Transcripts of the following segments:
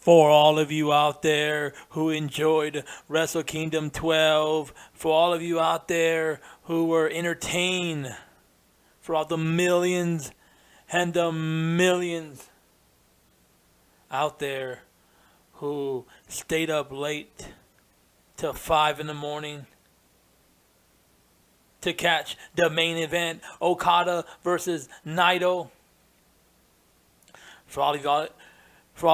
For all of you out there who enjoyed Wrestle Kingdom 12, for all of you out there who were entertained, for all the millions and the millions out there who stayed up late till 5 in the morning to catch the main event, Okada versus Naito. For all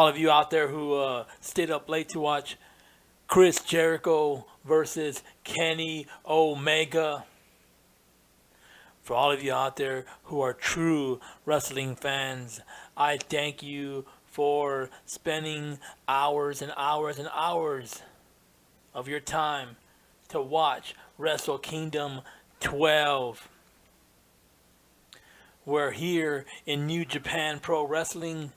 of you out there who stayed up late to watch Chris Jericho versus Kenny Omega. For all of you out there who are true wrestling fans, I thank you for spending hours and hours and hours of your time to watch Wrestle Kingdom 12. We're here in New Japan Pro Wrestling.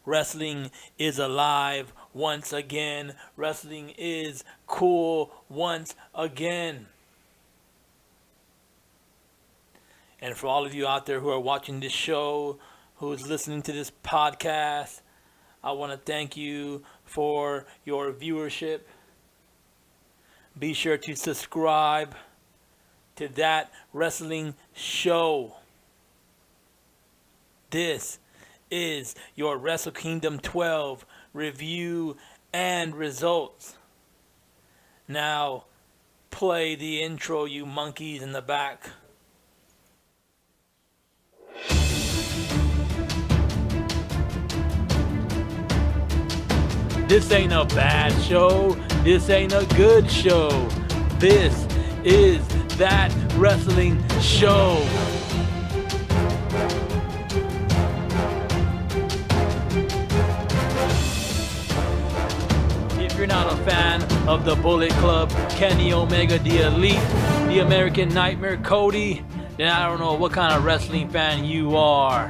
Wrestling is alive once again. Wrestling is cool once again. And for all of you out there who are watching this show, who's listening to this podcast, I want to thank you for your viewership. Be sure to subscribe to That Wrestling Show. This is your Wrestle Kingdom 12 review and results. Now, play the intro, you monkeys in the back. This ain't a bad show. This ain't a good show. This is That Wrestling Show. If you're not a fan of the Bullet Club, Kenny Omega, the Elite, the American Nightmare, Cody, then I don't know what kind of wrestling fan you are.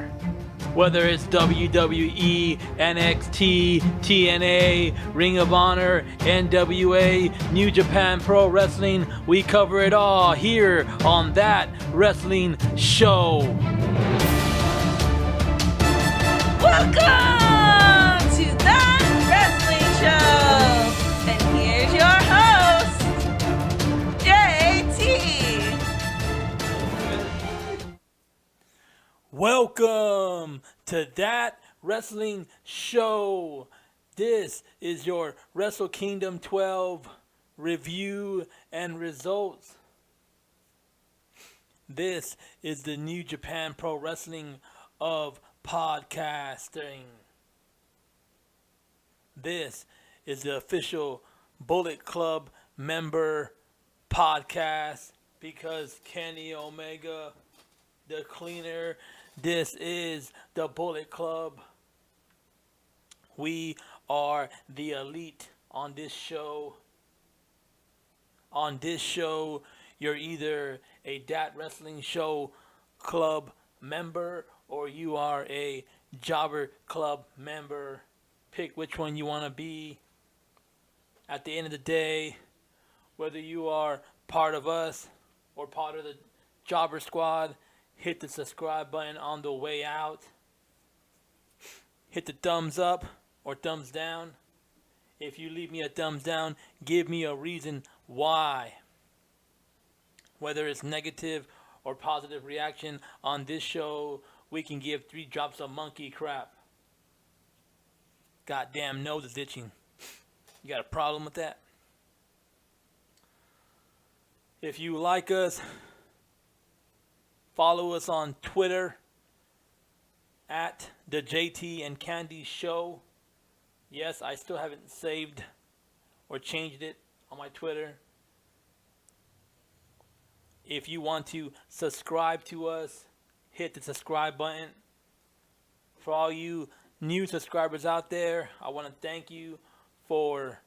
Whether it's WWE, NXT, TNA, Ring of Honor, NWA, New Japan Pro Wrestling, we cover it all here on That Wrestling Show. Welcome to That Wrestling Show. And here's your host, JT. Welcome to That Wrestling Show. This is your Wrestle Kingdom 12 review and results. This is the New Japan Pro Wrestling of podcasting. This is the official Bullet Club member podcast because Kenny Omega, the cleaner. This is the Bullet Club. We are the elite on this show. On this show, you're either a Dat Wrestling Show Club member or you are a Jobber Club member. Pick which one you want to be. At the end of the day, whether you are part of us or part of the Jobber Squad, hit the subscribe button on the way out. Hit the thumbs up or thumbs down. If you leave me a thumbs down, give me a reason why. Whether it's negative or positive reaction on this show, we can give 3 drops of monkey crap. Goddamn nose is itching. You got a problem with that? If you like us, follow us on Twitter at the JT and Candy Show. Yes, I still haven't saved or changed it on my Twitter. If you want to subscribe to us, hit the subscribe button. For all you new subscribers out there, I want to thank you for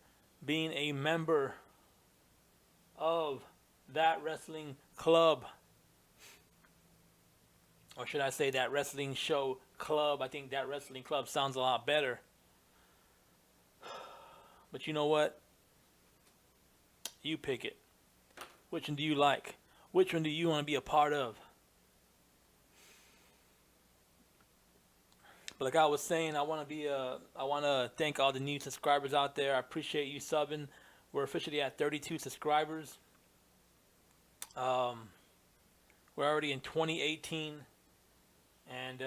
being a member of That Wrestling Club. Or should I say That Wrestling Show Club? I think That Wrestling Club sounds a lot better. But you know what? You pick it. Which one do you like? Which one do you want to be a part of? But like I was saying, I want to thank all the new subscribers out there. I appreciate you subbing. We're officially at 32 subscribers. Um, we're already in 2018, and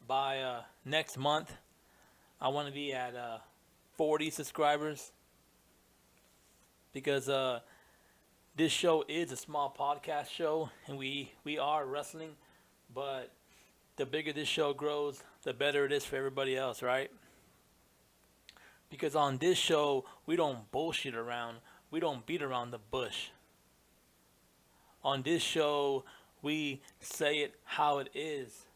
by next month, I want to be at 40 subscribers because this show is a small podcast show, and we are wrestling, but the bigger this show grows, the better it is for everybody else, right? Because on this show, we don't bullshit around. We don't beat around the bush. On this show, we say it how it is.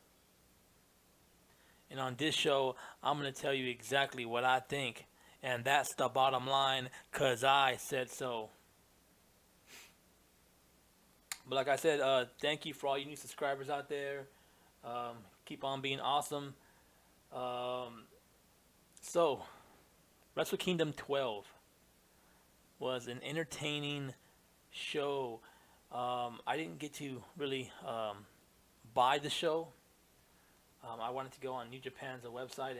And on this show, I'm going to tell you exactly what I think. And that's the bottom line, because I said so. But like I said, thank you for all you new subscribers out there. Keep on being awesome. So, Wrestle Kingdom 12 was an entertaining show. I didn't get to really buy the show. I wanted to go on New Japan's website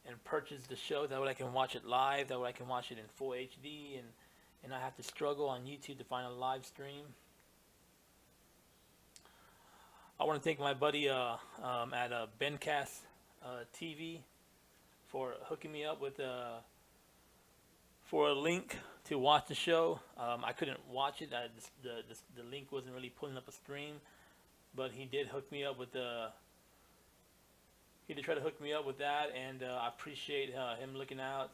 and purchase the show. That way I can watch it live. That way I can watch it in full HD and I have to struggle on YouTube to find a live stream. I want to thank my buddy at Bencast TV for hooking me up with for a link to watch the show. I couldn't watch it. The link wasn't really pulling up a stream, but he did hook me up with he did try to hook me up with that, and I appreciate him looking out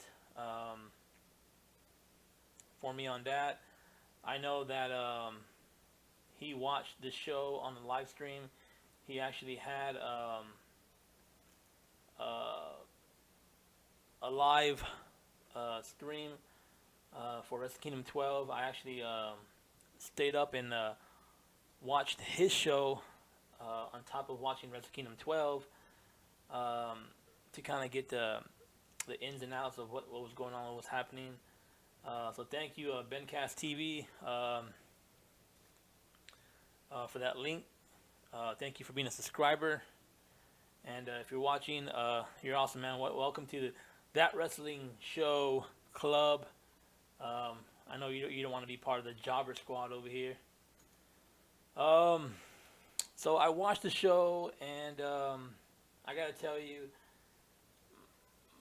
for me on that. I know that he watched the show on the live stream. He actually had a live stream for Wrestle Kingdom 12. I actually stayed up and watched his show on top of watching Wrestle Kingdom 12 to kind of get the ins and outs of what was going on, what was happening. So thank you, Bencast TV, for that link. Thank you for being a subscriber. And if you're watching, you're awesome, man. Welcome to That Wrestling Show Club. I know you don't want to be part of the jobber squad over here. So I watched the show, and I gotta tell you,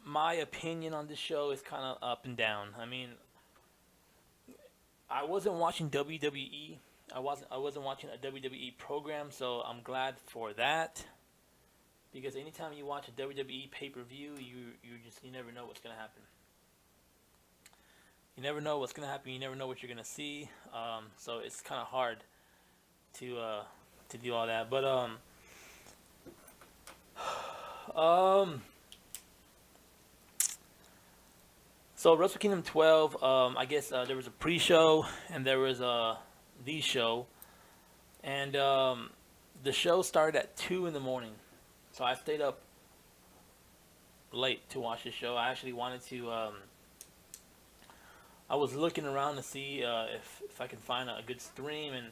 my opinion on this show is kind of up and down. I mean, I wasn't watching WWE. I wasn't watching a WWE program, so I'm glad for that. Because anytime you watch a WWE pay-per-view, you never know what's gonna happen. You never know what's gonna happen. You never know what you're gonna see. So it's kind of hard to do all that. But so Wrestle Kingdom 12. I guess there was a pre-show and there was the show, and the show started at 2 in the morning. So I stayed up late to watch the show. I actually wanted to. I was looking around to see if I could find a good stream, and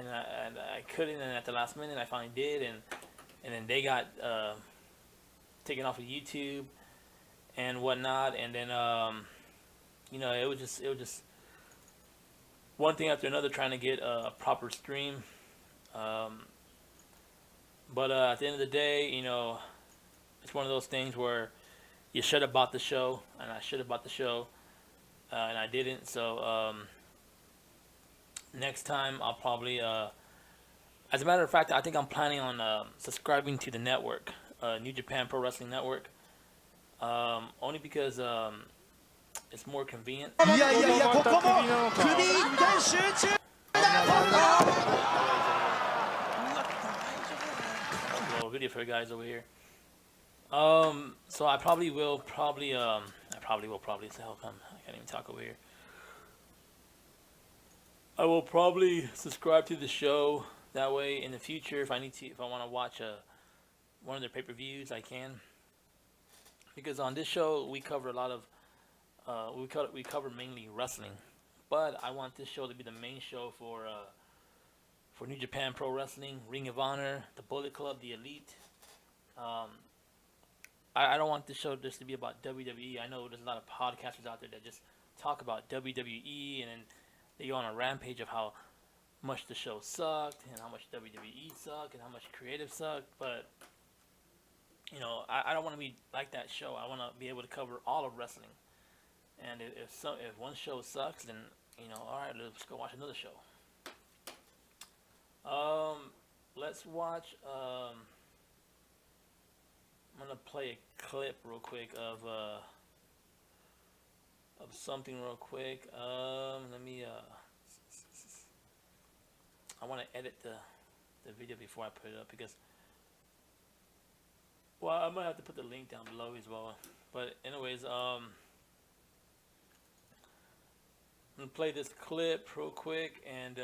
I couldn't. And at the last minute, I finally did, and then they got taken off of YouTube and whatnot. And then it was just one thing after another trying to get a proper stream. But at the end of the day, it's one of those things where you should have bought the show, and I should have bought the show, and I didn't. So next time I'll probably, as a matter of fact, I think I'm planning on subscribing to the network, New Japan Pro Wrestling Network, only because it's more convenient. Little video for you guys over here. So I probably will say, how come I can't even talk over here? I will probably subscribe to the show. That way, in the future, if I want to watch one of their pay-per-views, I can. Because on this show, we cover a lot of, we cover mainly wrestling. But I want this show to be the main show for New Japan Pro Wrestling, Ring of Honor, the Bullet Club, the Elite, I don't want this show just to be about WWE. I know there's a lot of podcasters out there that just talk about WWE and then they go on a rampage of how much the show sucked and how much WWE sucked and how much creative sucked. But you know, I don't want to be like that show. I want to be able to cover all of wrestling. And if one show sucks, then you know, all right, let's go watch another show. Let's watch. I'm gonna play a clip real quick of something real quick. Let me. I want to edit the video before I put it up because. Well, I'm gonna have to put the link down below as well. But anyways, I'm gonna play this clip real quick and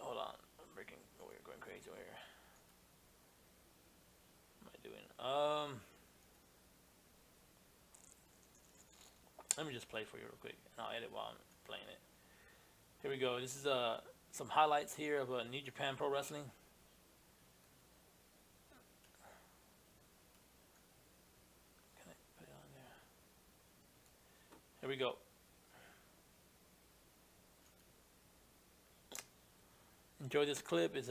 hold on, we're going crazy over here. What am I doing? Let me just play for you real quick, and I'll edit while I'm playing it. Here we go. This is some highlights here of New Japan Pro Wrestling. Can I put it on there? Here we go. Enjoy this clip. Is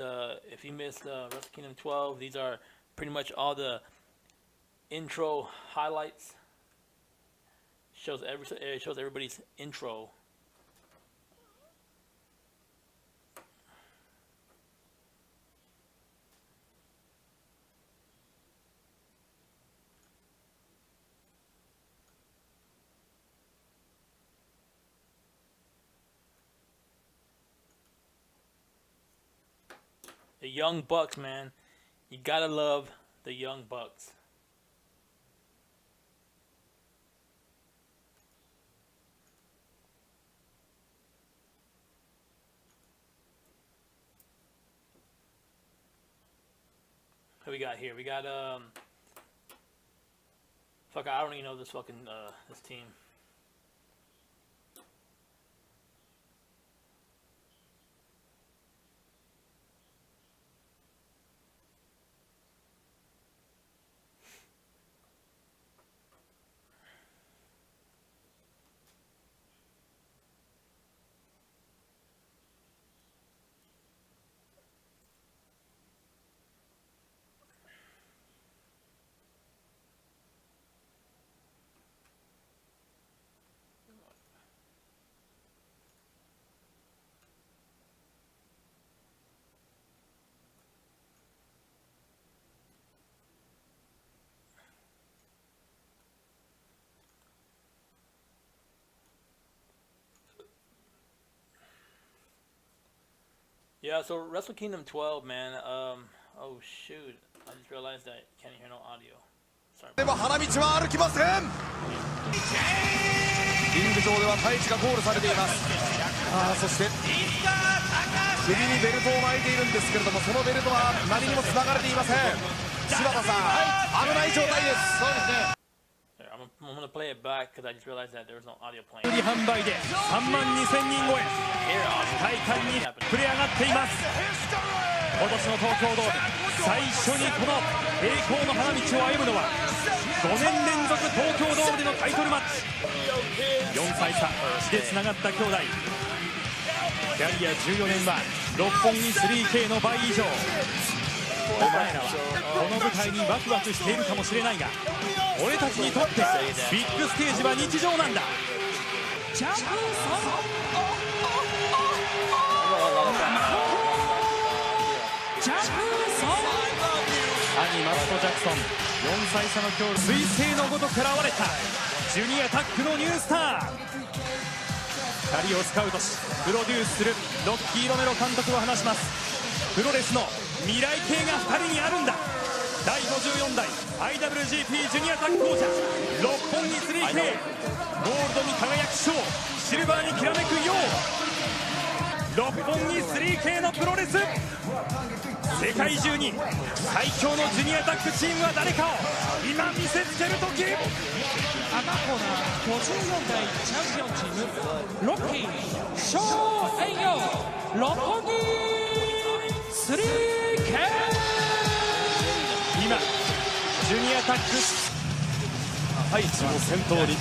if you missed Wrestle Kingdom 12, these are pretty much all the intro highlights. It shows everybody's intro. The Young Bucks, man. You gotta love the Young Bucks. What we got here? We got fuck, I don't even know this fucking this team. Yeah, so Wrestle Kingdom 12, man. Oh shoot, I just realized that I can't hear no audio. Sorry. では花道は歩きません。リング上では太一がゴールされています。そして首にベルトを巻いているんですけれども、そのベルトは何にも繋がれていません。柴田さん、危ない状態です。そうですね。I'm gonna play it back because I just realized that there was no audio playing. 販売で32,000人超え、大会に膨れ上がっています。今年の東京ドーム、最初にこの栄光の花道を歩むのは5年連続東京ドームでのタイトルマッチ。4歳差血でつながった兄弟、キャリア14年は六本木 3K の倍以上。お前らはこの舞台にワクワクしているかもしれないが、俺たちにとってビッグステージは日常なんだ。ジャンプソンジャンプソン兄マスト・ジャクソン、4歳差の兄弟、彗星のごとく現れたジュニアタックのニュースター。2人をスカウトしプロデュースするロッキー・ロメロ監督は話します。プロレスの未来系が2人にあるんだ。第54代 IWGP ジュニアタッグ王者、六本木 3K、 ゴールドに輝くショー、シルバーにきらめくよう、六本木 3K のプロレス、世界中に最強のジュニアタッグチームは誰かを今見せつけるとき。赤コーナー54代チャンピオンチーム、ロッキーショー・エイヨー、六本木 3K。ジュニアタック太一も先頭に、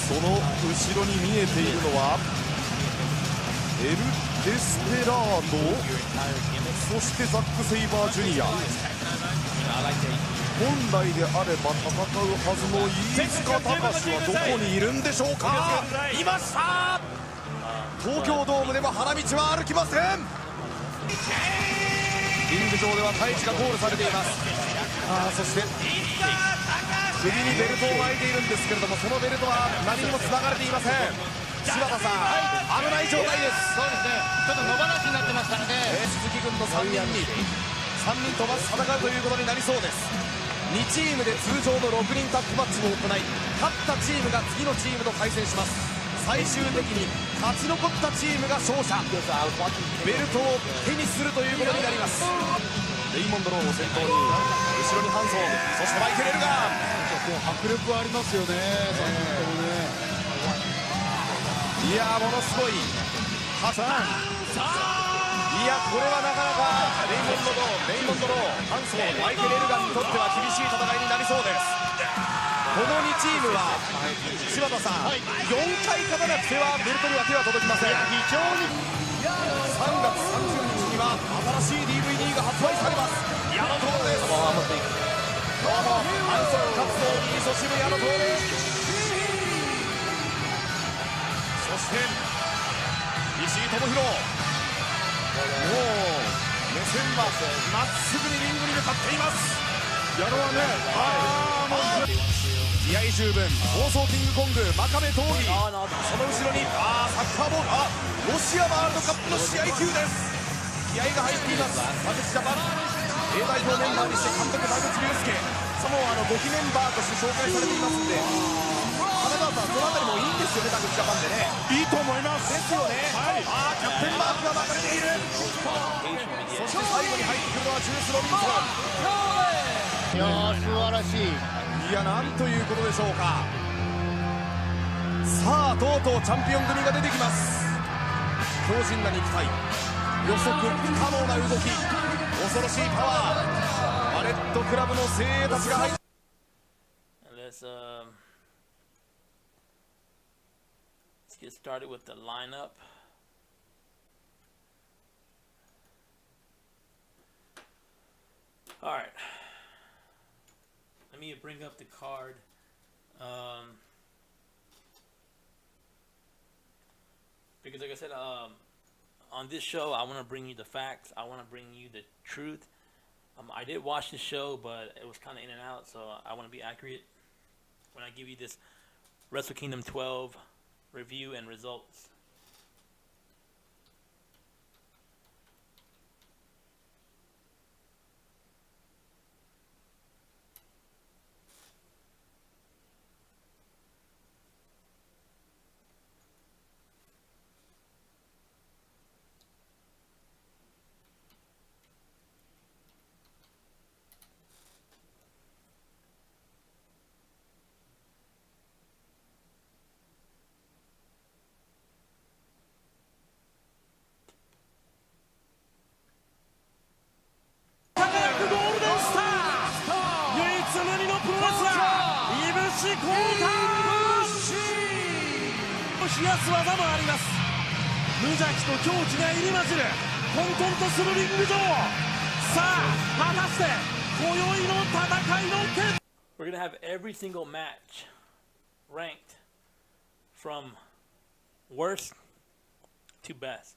その後ろに見えているのはエル・デスペラード、そしてザック・セイバージュニア。本来であれば戦うはずの飯塚隆はどこにいるんでしょうか。いました。東京ドームでも花道は歩きません。リング上では太一がコールされています。そして首にベルトを巻いているんですけれども、そのベルトは何にも繋がれていません。柴田さん、危ない状態です。そうですね、ちょっと野放しになってますからね。鈴木軍の3人とまず戦うということになりそうです。2チームで通常の6人タッグマッチを行い、勝ったチームが次のチームと対戦します。最終的に勝ち残ったチームが勝者、ベルトを手にするということになります。レイモンド・ローを先頭に、後ろにハンソン、そしてマイケル・エルガー。迫力ありますよね、いやー、ものすごい破産。いや、これはなかなかレイモンド・ロー、ハンソン、マイケル・エルガンにとっては厳しい戦いになりそうです。この2チームは柴田さん、4回勝たなくてはベルトには手は届きません。非常に3月30日には新しい DVD が発売されます。矢野徹です。どうもハンソン活動に勤しむ矢野徹です。そして石井智弘、もう目線はまっすぐにリングに向かっています。矢野はね、気合十分、放送キングコング真壁闘技、その後ろにサッカーボール、ロシアワールドカップの試合球です。気合が入っています。田口ジャパン A 代表メンバーにして監督田口竜介、サモアの5期メンバーとして紹介されていますんで、金沢さん、そのあたりもいいんですよね、田口ジャパンでね。いいと思います。ですよね。キャプテンマークが巻かれている。そして最後に入ってくるのはジュース・ロビンソン。いやー、素晴らしい。いや、なんということでしょうか。さあ、とうとうチャンピオン組が出てきます。強靭な肉体、予測不可能な動き、恐ろしいパワー、バレットクラブの精鋭たちが入って、Let's get started with the lineup. All right. Let me bring up the card. Because like I said, on this show, I want to bring you the facts. I want to bring you the truth. I did watch the show, but it was kind of in and out, so I want to be accurate when I give you this Wrestle Kingdom 12 review and results. We're going to have every single match ranked from worst to best.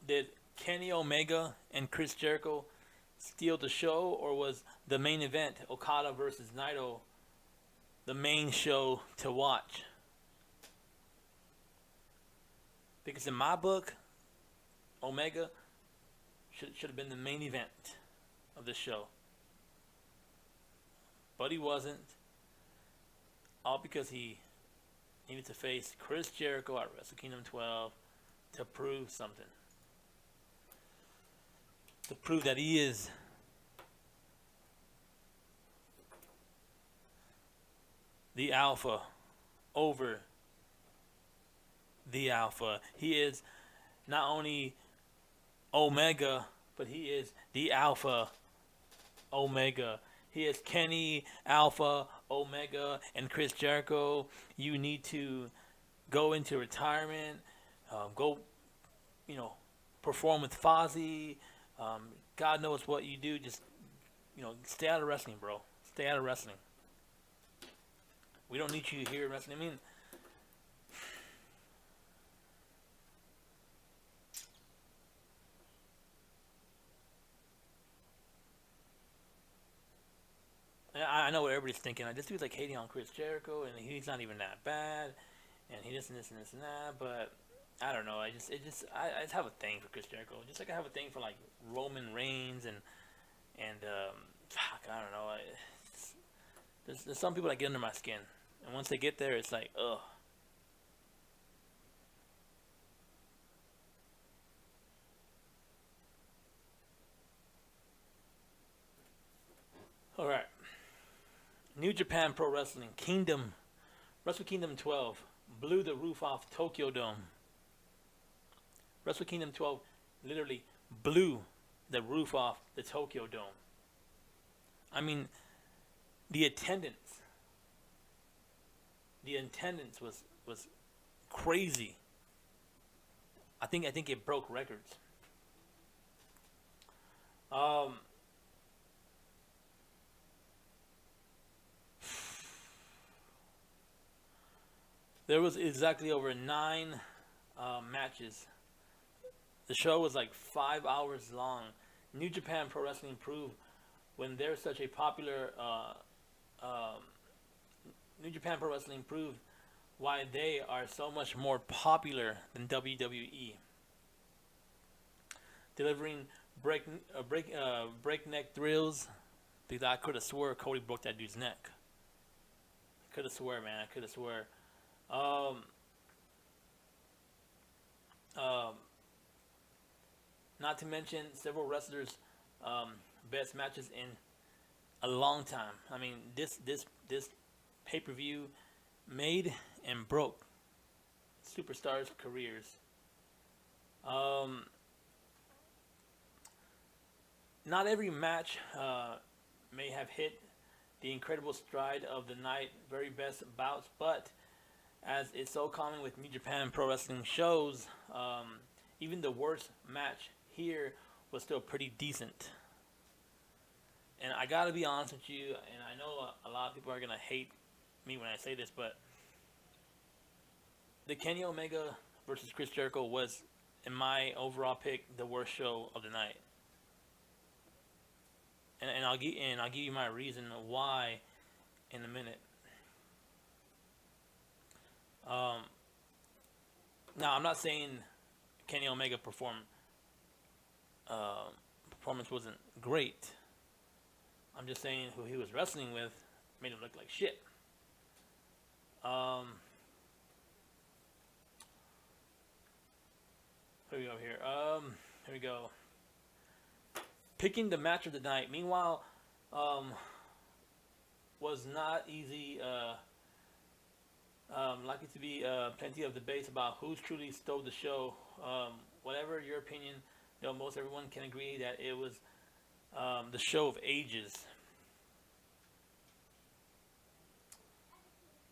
Did Kenny Omega and Chris Jericho steal the show, or was the main event, Okada versus Naito, the main show to watch? Because in my book, Omega should have been the main event of the show. But he wasn't. All because he needed to face Chris Jericho at Wrestle Kingdom 12 to prove something. To prove that he is the alpha over the alpha. He is not only Omega, but he is the Alpha Omega. He is Kenny Alpha Omega and Chris Jericho. You need to go into retirement, go, perform with Fozzy. God knows what you do. Just, stay out of wrestling, bro. Stay out of wrestling. We don't need you here in wrestling. I mean, I know what everybody's thinking. This dude's like hating on Chris Jericho, and he's not even that bad, and he this and this and this and that. But I don't know. I just have a thing for Chris Jericho, just like I have a thing for like Roman Reigns and fuck, I don't know. There's some people that get under my skin, and once they get there, it's like ugh. All right. New Japan Pro Wrestling Kingdom, Wrestle Kingdom 12 blew the roof off Tokyo Dome. Wrestle Kingdom 12 literally blew the roof off the Tokyo Dome. I mean, the attendance was crazy. I think it broke records. There was exactly over 9 matches. The show was like 5 hours long. New Japan Pro Wrestling proved when they're such a popular New Japan Pro Wrestling proved why they are so much more popular than WWE. Delivering breakneck thrills. Because I could have swore Cody broke that dude's neck. I could have swore, man. I could have swore. Not to mention several wrestlers' best matches in a long time. I mean, this pay-per-view made and broke superstars' careers. Not every match may have hit the incredible stride of the night, very best bouts, but as is so common with New Japan Pro Wrestling shows, even the worst match here was still pretty decent. And I gotta be honest with you, and I know a lot of people are gonna hate me when I say this, but the Kenny Omega versus Chris Jericho was, in my overall pick, the worst show of the night. And I'll give you my reason why in a minute. Now I'm not saying Kenny Omega performance wasn't great. I'm just saying who he was wrestling with made him look like shit. Here we go. Here we go. Picking the match of the night, meanwhile, was not easy. Likely to be plenty of debates about who's truly stole the show. Whatever your opinion, though, most everyone can agree that it was the show of ages.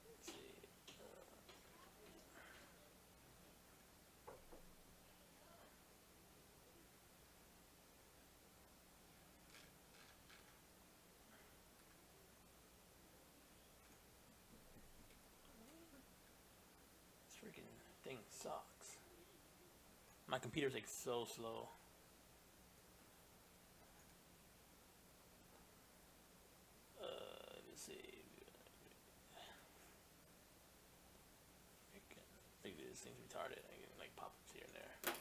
Let's see. This freaking thing sucks. My computer's like so slow. Let's see. This thing's retarded. I get like pop-ups here and there.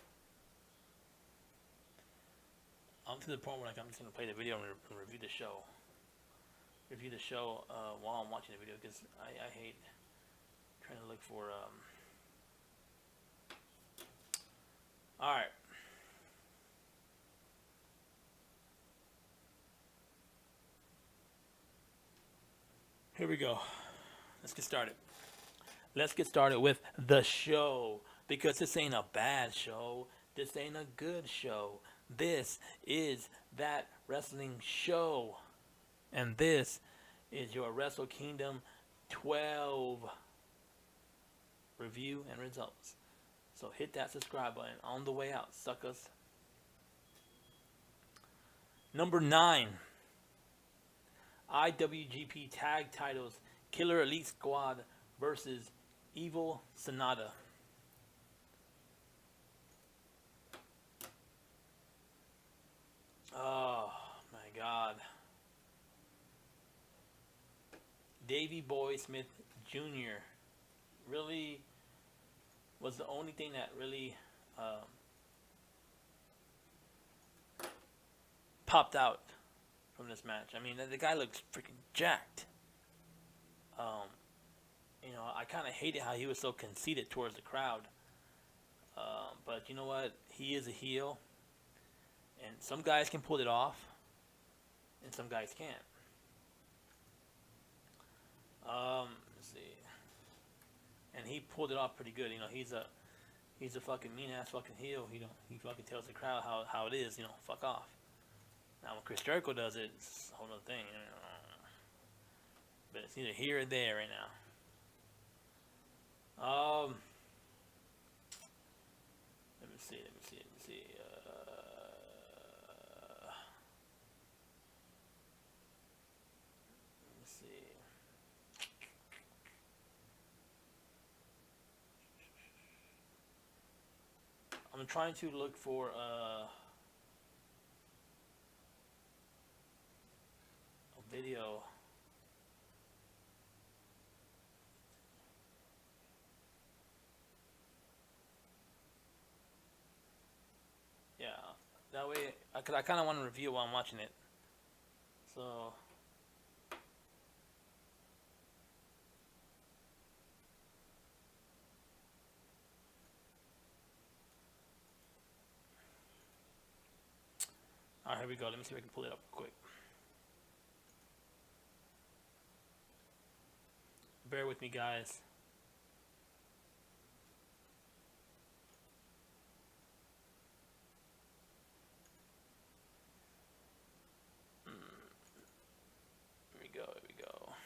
I'm to the point where like I'm just gonna play the video and review the show. Review the show while I'm watching the video, because I hate trying to look for all right. Here we go. Let's get started. Let's get started with the show, because this ain't a bad show. This ain't a good show. This is That Wrestling Show. And this is your Wrestle Kingdom 12 review and results. So hit that subscribe button on the way out, suckers. Number 9. IWGP Tag Titles, Killer Elite Squad versus Evil Sonata. Oh my God. Davey Boy Smith Jr. really was the only thing that really popped out from this match. I mean, the guy looks freaking jacked. You know, I kind of hated how he was so conceited towards the crowd. But you know what? He is a heel. And some guys can pull it off. And some guys can't. Let's see. And he pulled it off pretty good. You know, he's a fucking mean ass fucking heel. You know, he fucking tells the crowd how it is. You know, fuck off. Now when Chris Jericho does it, it's a whole other thing. You know? But it's either here or there right now. Let me see. I'm trying to look for a video. Yeah, that way, cause I kind of want to review while I'm watching it. So. Alright, here we go. Let me see if I can pull it up quick. Bear with me, guys. Here we go.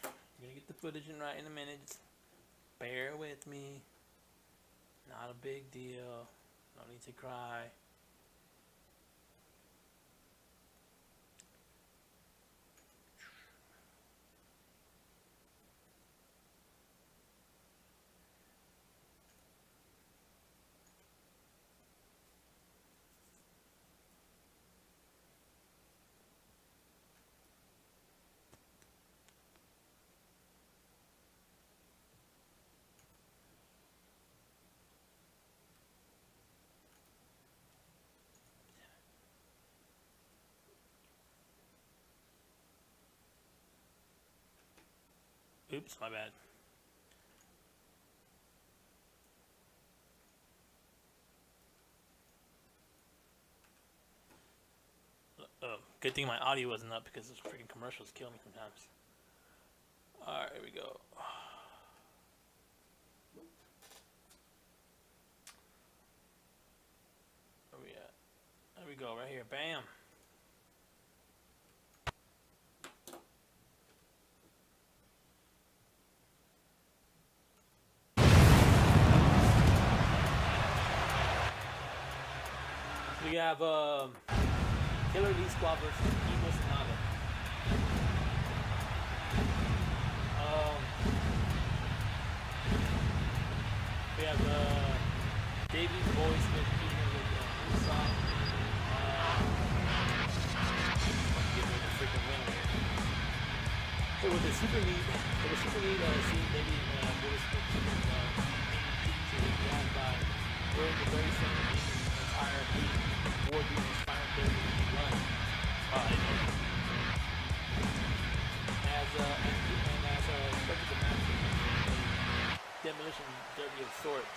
I'm gonna get the footage in right in a minute. Just bear with me. Not a big deal. No need to cry. Oops, my bad. Good thing my audio wasn't up because those freaking commercials kill me sometimes. Alright, here we go. Where we at? There we go, right here. Bam! We have Killer Elite Squad versus Evil Sonata. We have Davey Boy Smith Jr. with Usopp. Give me the freaking winner here. So with the Super Elite, seeing Davey Boy Smith Jr. to be dragged by wearing the very same entire league. War Demon's final building run. As expected, the match was a demolition derby of sorts.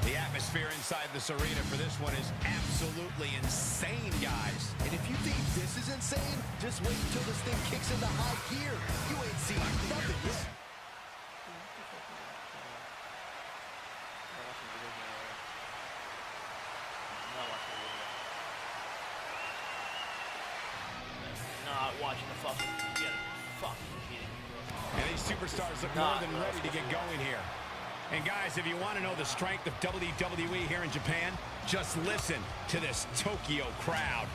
The atmosphere inside this arena for this one is absolutely insane, guys. And if you think this is insane, just wait until this thing kicks into high gear. You ain't seen nothing yet. superstars look more than ready to get going here. And guys, if you want to know the strength of WWE here in Japan, just listen to this Tokyo crowd.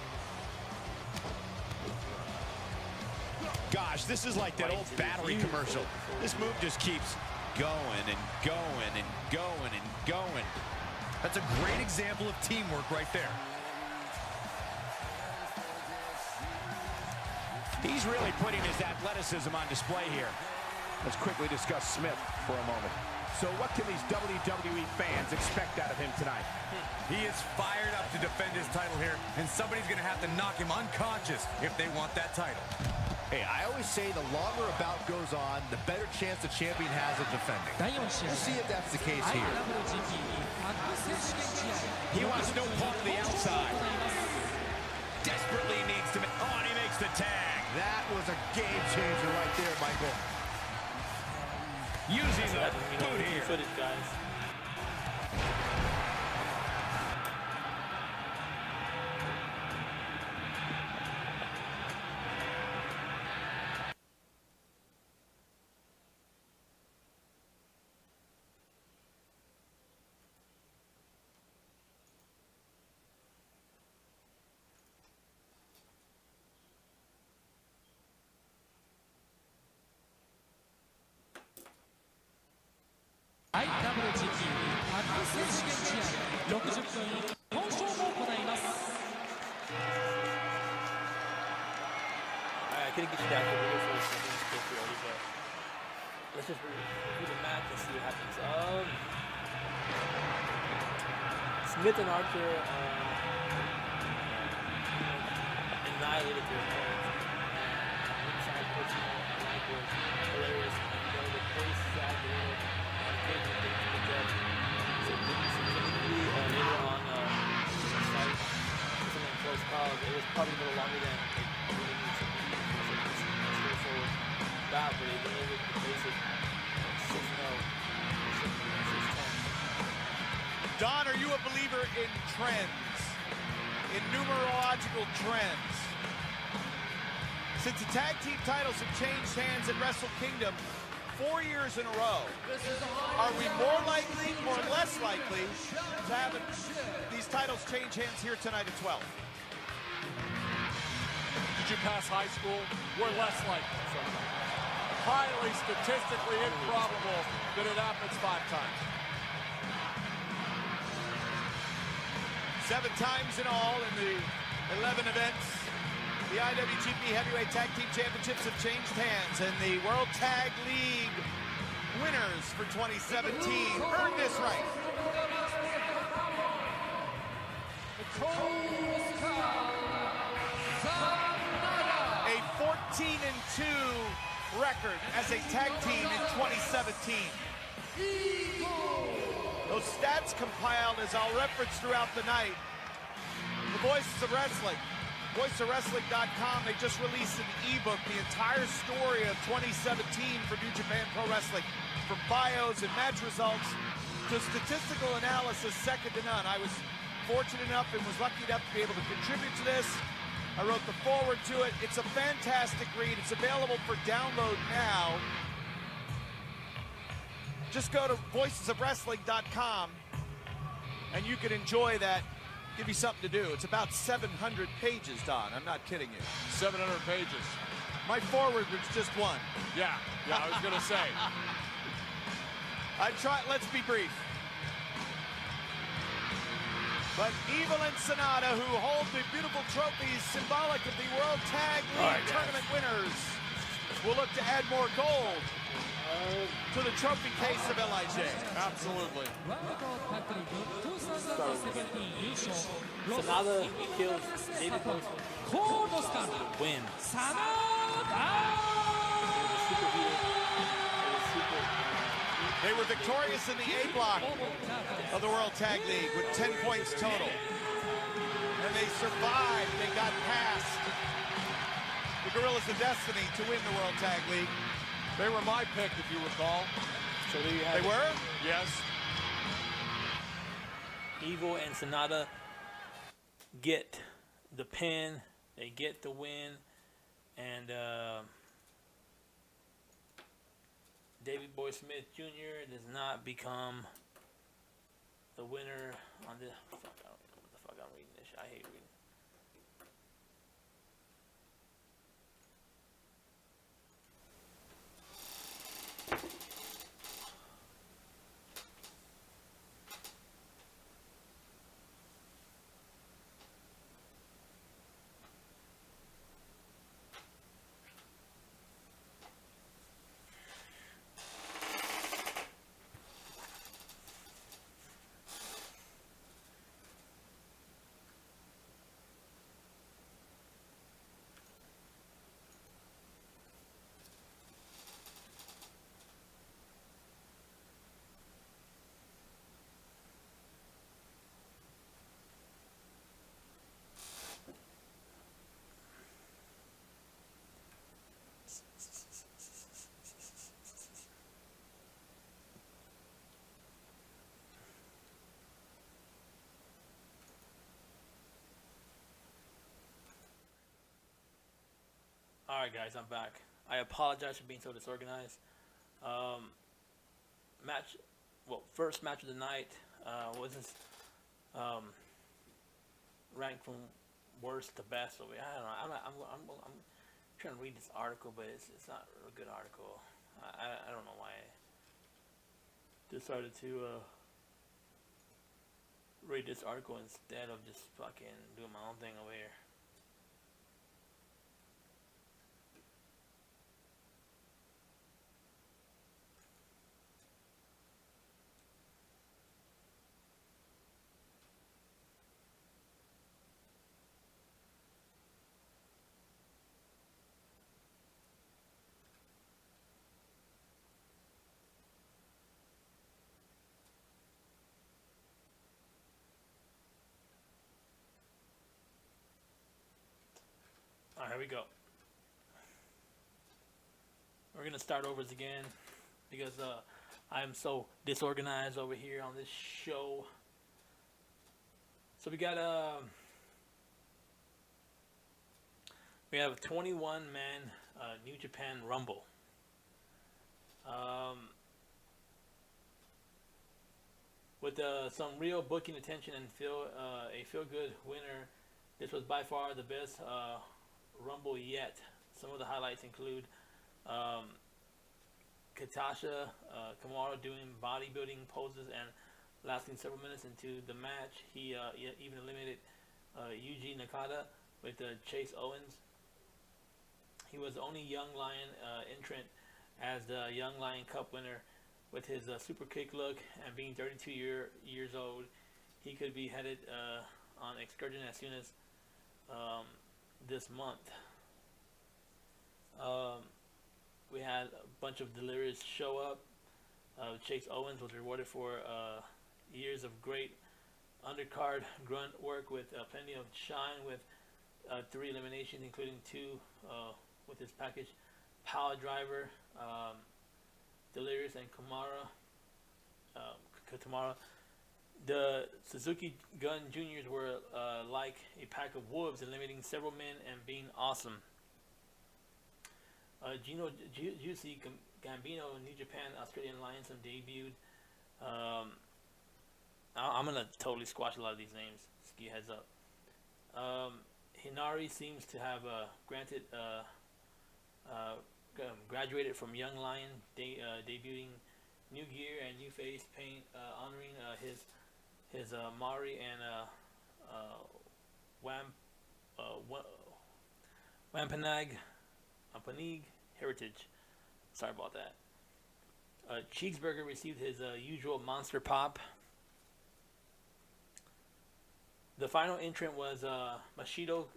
Gosh, this is like that old battery commercial. This move just keeps going and going and going and going. That's a great example of teamwork right there. He's really putting his athleticism on display here. Let's quickly discuss Smith for a moment. So what can these WWE fans expect out of him tonight? He is fired up to defend his title here, and somebody's going to have to knock him unconscious if they want that title. Hey, I always say the longer a bout goes on, the better chance the champion has of defending. 第4試合 We'll see if that's the case here. IWGP タッグ選手権試合 He wants no part of the outside. Desperately needs to make... Oh, and he makes the tag. That was a game changer right there, Michael. Using the boot here. Footage, guys. IWGP タッグ選手権試合60分本勝負を行います Alright, I couldn't get you that good video for this. I think it's still too early, but let's just do the math and see what happens. Smith and Archer annihilated their opponents. Inside push, I like was hilarious. And the place side there and gave them things to get. So specifically later on the site, some close calls. It was probably a little longer than it really needs to be. It's a straightforward bout, but they delivered the basic 6-0, 6-10. Don, are you a believer in trends, in numerological trends? Since the tag team titles have changed hands at Wrestle Kingdom 4 years in a row, are we more likely or less likely to have these titles change hands here tonight at 12? Did you pass high school? We're less likely. Highly statistically improbable that it happens 5 times. 7 times in all in the 11 events. The IWGP Heavyweight Tag Team Championships have changed hands, and the World Tag League winners for 2017 earned this right. A 14-2 record as a tag team in 2017. Those stats compiled, as I'll reference throughout the night, the Voices of Wrestling, voiceofwrestling.com. They just released an ebook, the entire story of 2017 for New Japan Pro Wrestling, from bios and match results to statistical analysis, second to none. I was fortunate enough and was lucky enough to be able to contribute to this. I wrote the foreword to it. It's a fantastic read. It's available for download now. Just go to voicesofwrestling.com and you can enjoy that. Give you something to do. It's about 700 pages, Don. I'm not kidding you. 700 pages. My foreword was just one. Yeah, I was going to say. Let's be brief. But Evil and Sonata, who hold the beautiful trophies symbolic of the World Tag League Tournament winners, will look to add more gold to the trophy case of LIJ. Absolutely. Sonata kills David Boyce. Win. They were victorious in the A block of the World Tag League with 10 points total. And they survived. They got past the Gorillas of Destiny to win the World Tag League. They were my pick, if you recall. So there you have They were? Yes. Evil and Sonata get the pin, they get the win, and Davey Boy Smith Jr. does not become the winner on this. Fuck, I don't know what the fuck I'm reading this shit. I hate reading. Alright guys, I'm back. I apologize for being so disorganized. First match of the night was this ranked from worst to best. So I don't know. I'm trying to read this article, but it's not a good article. I don't know why I decided to read this article instead of just fucking doing my own thing over here. Alright, here we go. We're gonna start over again because I'm so disorganized over here on this show. So we got we have a 21-man New Japan Rumble. With some real booking attention and a feel-good winner, this was by far the best Rumble yet. Some of the highlights include Katasha Kamara doing bodybuilding poses and lasting several minutes into the match. He even eliminated Yuji Nakata with Chase Owens. He was the only Young Lion entrant as the Young Lion Cup winner. With his super kick look and being 32 years old, he could be headed on excursion as soon as this month. We had a bunch of delirious show up. Chase Owens was rewarded for years of great undercard grunt work with plenty of shine with 3 eliminations, including 2 with his package power driver. Delirious and Katamara. The Suzuki Gun Juniors were like a pack of wolves, eliminating several men and being awesome. Gino Juicy Gambino, New Japan Australian Lions, debuted. I'm gonna totally squash a lot of these names. Just give you a heads up. Hinari seems to have graduated from Young Lion, debuting new gear and new face paint, honoring his Mari and Wampanoag heritage. Sorry about that. Cheeseburger received his usual monster pop. The final entrant was Mashido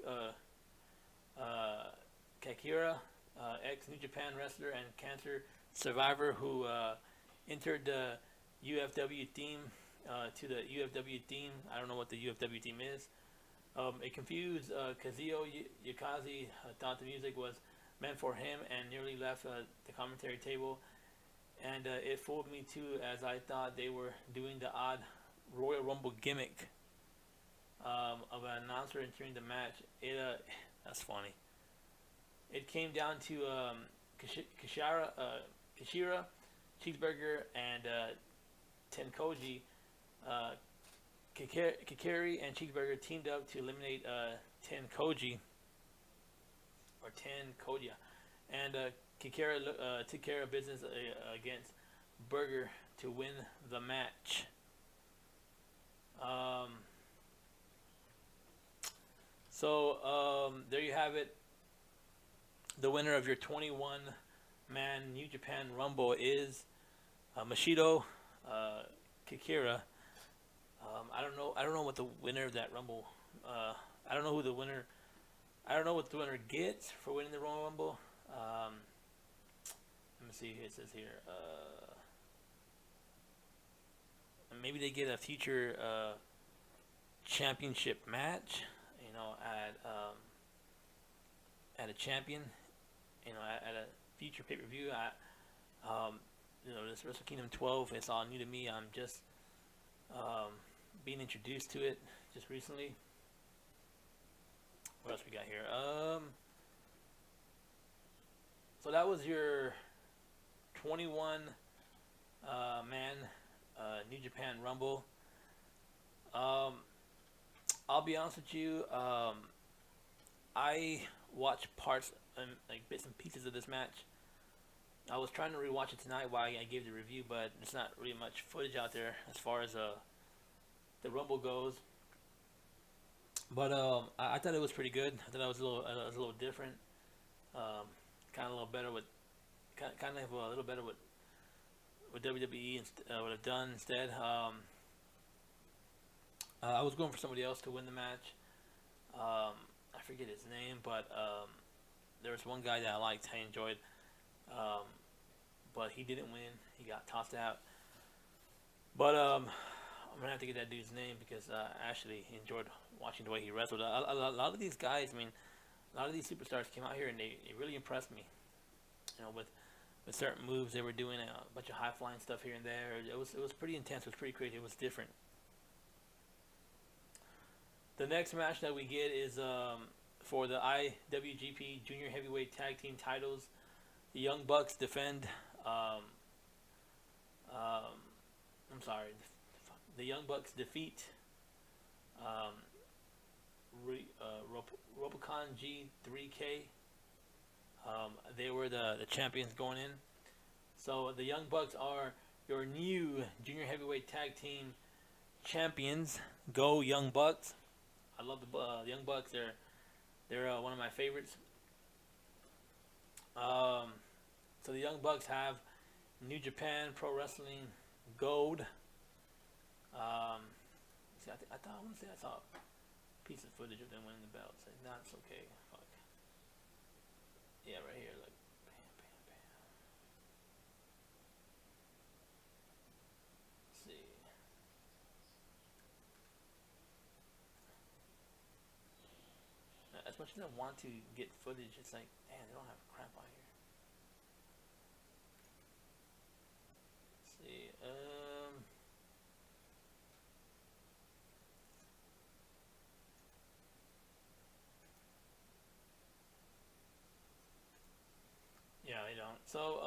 Kakira, ex-New Japan wrestler and cancer survivor who entered the UFW theme to the UFW theme. I don't know what the UFW theme is. A confused Kazuo Yukazi thought the music was meant for him and nearly left the commentary table. And it fooled me too, as I thought they were doing the odd Royal Rumble gimmick of an announcer entering the match. That's funny. It came down to Kishira Cheeseburger and Tenkoji, Kikari and Cheeseburger teamed up to eliminate Tenkoji or Tenkoja, and Kikari took care of business against Burger to win the match. There you have it. The winner of your 21-man New Japan Rumble is Machido Kikira. I don't know what the winner of that Rumble. I don't know who the winner. I don't know what the winner gets for winning the Royal Rumble. Let me see. It says here. Maybe they get a future championship match. You know, at a champion. You know, at a future pay-per-view. You know, this Wrestle Kingdom 12. It's all new to me. I'm just being introduced to it just recently. What else we got here? So that was your 21 man New Japan Rumble. I'll be honest with you. I watched parts, like bits and pieces of this match. I was trying to rewatch it tonight while I gave the review, but there's not really much footage out there as far as the Rumble goes. But I thought it was pretty good. I thought it was a little different. Kind of a little better with, kind of a little better with WWE would have done instead. I was going for somebody else to win the match. I forget his name, but there was one guy that I liked, I enjoyed. But he didn't win. He got tossed out. But I'm gonna have to get that dude's name because I actually enjoyed watching the way he wrestled. A lot of these guys, I mean, a lot of these superstars came out here and they really impressed me. You know, with certain moves they were doing, a bunch of high flying stuff here and there. It was pretty intense. It was pretty crazy. It was different. The next match that we get is for the IWGP Junior Heavyweight Tag Team titles. The Young Bucks defend. The Young Bucks defeat Robocon G3K. They were the champions going in. So the Young Bucks are your new Junior Heavyweight Tag Team champions. Go Young Bucks! I love the Young Bucks. They're one of my favorites. So the Young Bucks have New Japan Pro Wrestling Gold. See, I want to say I saw a piece of footage of them winning the belts. Like, nah, it's okay. Fuck. Yeah, right here. Like, bam, bam, bam. Let's see. As much as I want to get footage, it's like, damn, they don't have crap on here. Let's see. Yeah, they don't. So,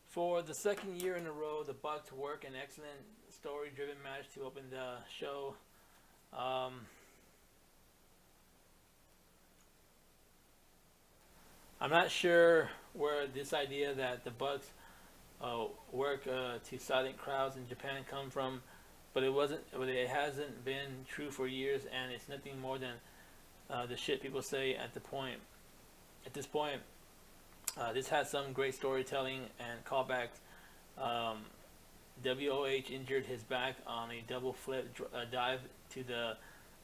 for the second year in a row, the Bucks work an excellent story-driven match to open the show. I'm not sure where this idea that the Bucks work to silent crowds in Japan come from, but it hasn't been true for years, and it's nothing more than the shit people say at this point. This has some great storytelling and callbacks. WOH injured his back on a double flip dive to the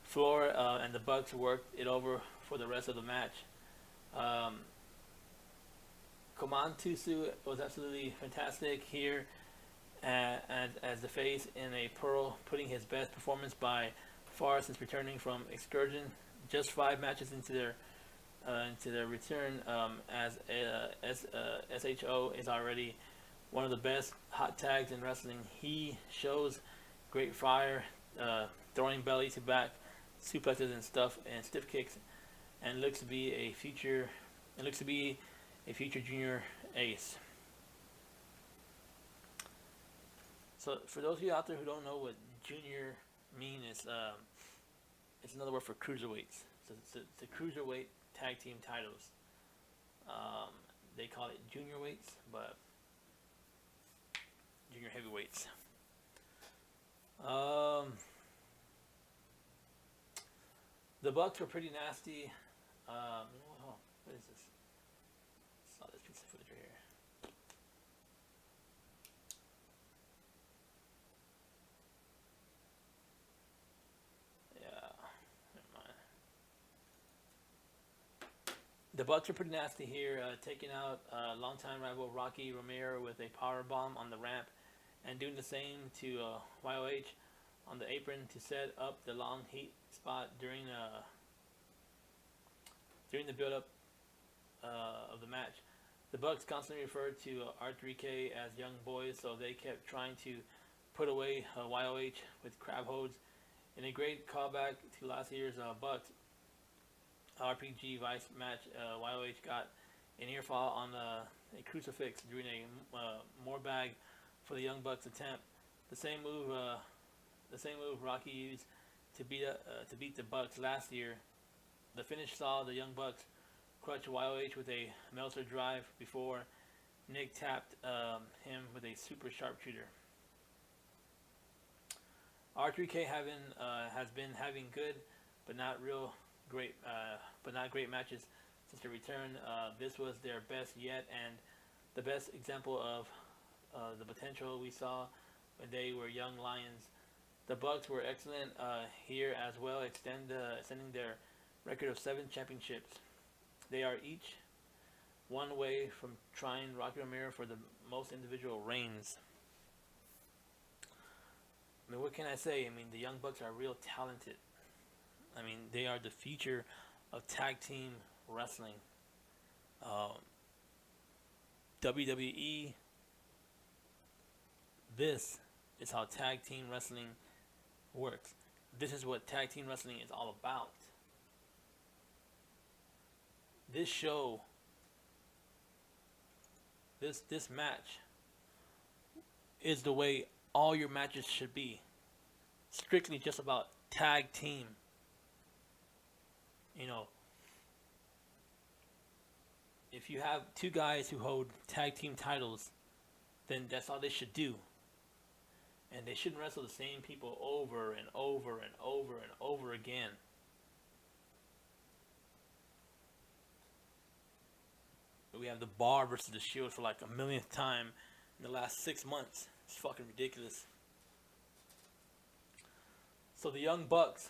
floor, and the Bucks worked it over for the rest of the match. Komantusu was absolutely fantastic here as the face in a Pearl, putting his best performance by far since returning from excursion. Just 5 matches into their return, as SHO is already one of the best hot tags in wrestling. He shows great fire, throwing belly to back suplexes and stuff and stiff kicks, and looks to be a future junior ace. So for those of you out there who don't know what junior mean, it's another word for cruiserweights. So it's the cruiserweight tag team titles. They call it junior weights, but junior heavyweights. The Bucks were pretty nasty. What is this? Saw this piece of footage right here. Yeah, never mind. The Bucks are pretty nasty here, taking out longtime rival Rocky Romero with a power bomb on the ramp, and doing the same to YOH on the apron to set up the long heat spot during the build-up of the match. The Bucks constantly referred to R3K as young boys, so they kept trying to put away YOH with crab holds. In a great callback to last year's Bucks RPG Vice match, YOH got an earfall on a crucifix during a more bag for the Young Bucks attempt. The same move Rocky used to beat the Bucks last year. The finish saw the Young Bucks crutch YOH with a Meltzer drive before Nick tapped him with a super sharpshooter. R3K has been having good, but not great matches since their return. This was their best yet, and the best example of the potential we saw when they were young lions. The Bucks were excellent here as well, extending their record of 7 championships. They are each one way from trying Rocky Romero for the most individual reigns. I mean, what can I say? I mean, the Young Bucks are real talented. I mean, they are the future of tag team wrestling. WWE, this is how tag team wrestling works. This is what tag team wrestling is all about. This show, this match is the way all your matches should be. Strictly just about tag team. You know, if you have 2 guys who hold tag team titles, then that's all they should do. And they shouldn't wrestle the same people over and over and over and over again. We have the Bar versus the Shield for like a millionth time in the last 6 months. It's fucking ridiculous. So the Young Bucks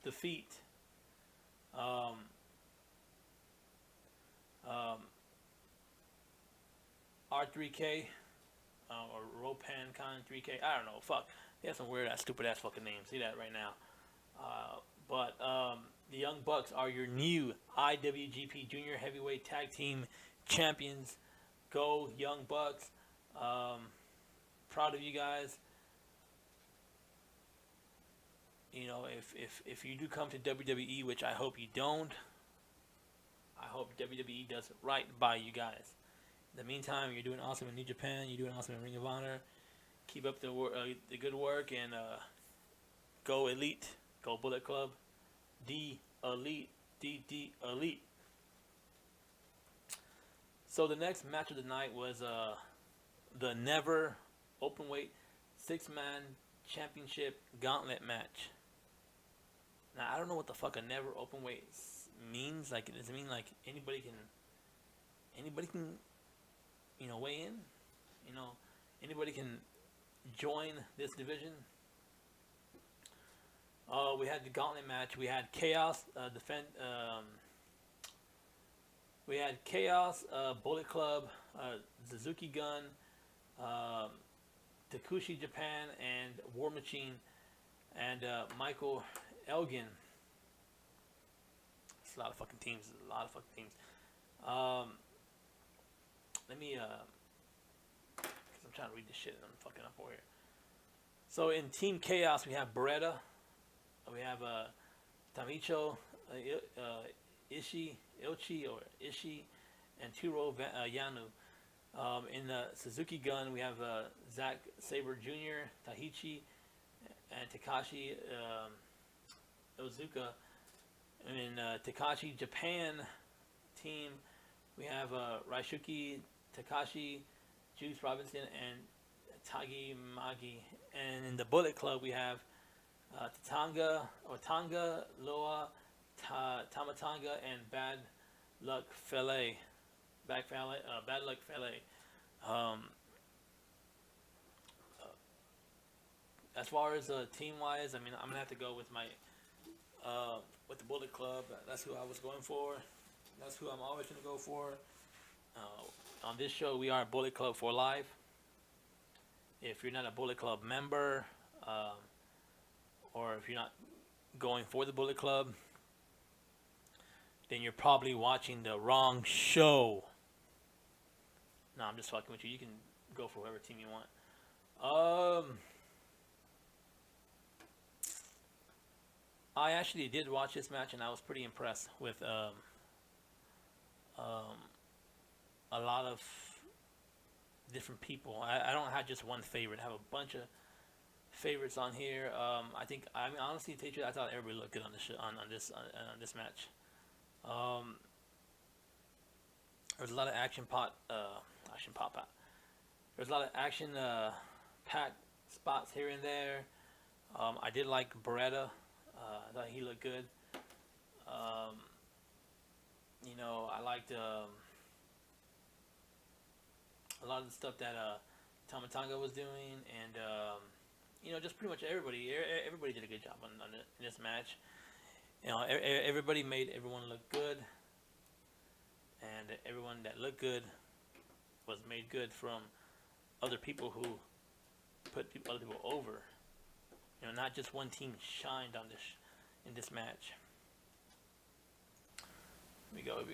defeat R3K or Ropan Khan 3K. I don't know. Fuck. They have some weird ass, stupid ass fucking names. See that right now. But the Young Bucks are your new IWGP Junior Heavyweight Tag Team Champions. Go Young Bucks. Proud of you guys. You know, if you do come to WWE, which I hope you don't, I hope WWE does it right by you guys. In the meantime, you're doing awesome in New Japan. You're doing awesome in Ring of Honor. Keep up the good work, and go Elite. Go Bullet Club. D Elite. D Elite. So the next match of the night was the Never Openweight 6-man championship gauntlet match. Now I don't know what the fuck a Never Openweight means. Like, does it mean like anybody can you know, weigh in? You know, anybody can join this division? We had the gauntlet match. We had Chaos we had Chaos, Bullet Club, Suzuki Gun, Takushi Japan, and War Machine, and Michael Elgin. It's a lot of fucking teams. Let me, because I'm trying to read this shit and I'm fucking up over here. So in Team Chaos, we have Beretta, we have Tamicho, Ilchi, and Yano. In the Suzuki Gun, we have Zack Sabre Jr., Tahichi, and Takashi Ozuka. And in Takashi Japan team, we have Raishuki Takashi, Juice Robinson, and Tagi Magi. And in the Bullet Club, we have Tanga, Loa, Tamatanga, and Bad Luck Fele. Bad Luck Fele. As far as team wise, I mean, I'm gonna have to go with my with the Bullet Club. That's who I was going for. That's who I'm always gonna go for. On this show, we are Bullet Club for life. If you're not a Bullet Club member, or if you're not going for the Bullet Club, then you're probably watching the wrong show. No, I'm just fucking with you. You can go for whatever team you want. I actually did watch this match, and I was pretty impressed with a lot of different people. I don't have just one favorite. I have a bunch of favorites on here. I mean, honestly, to tell you the truth, I thought everybody looked good on this on this match. There's a lot of action pot. There's a lot of action packed spots here and there. I did like Beretta. I thought he looked good. You know, I liked a lot of the stuff that Tamatanga was doing, and you know, just pretty much everybody did a good job in this match. You know, everybody made everyone look good, and everyone that looked good was made good from other people who put other people over. You know, not just one team shined on in this match. Here we go.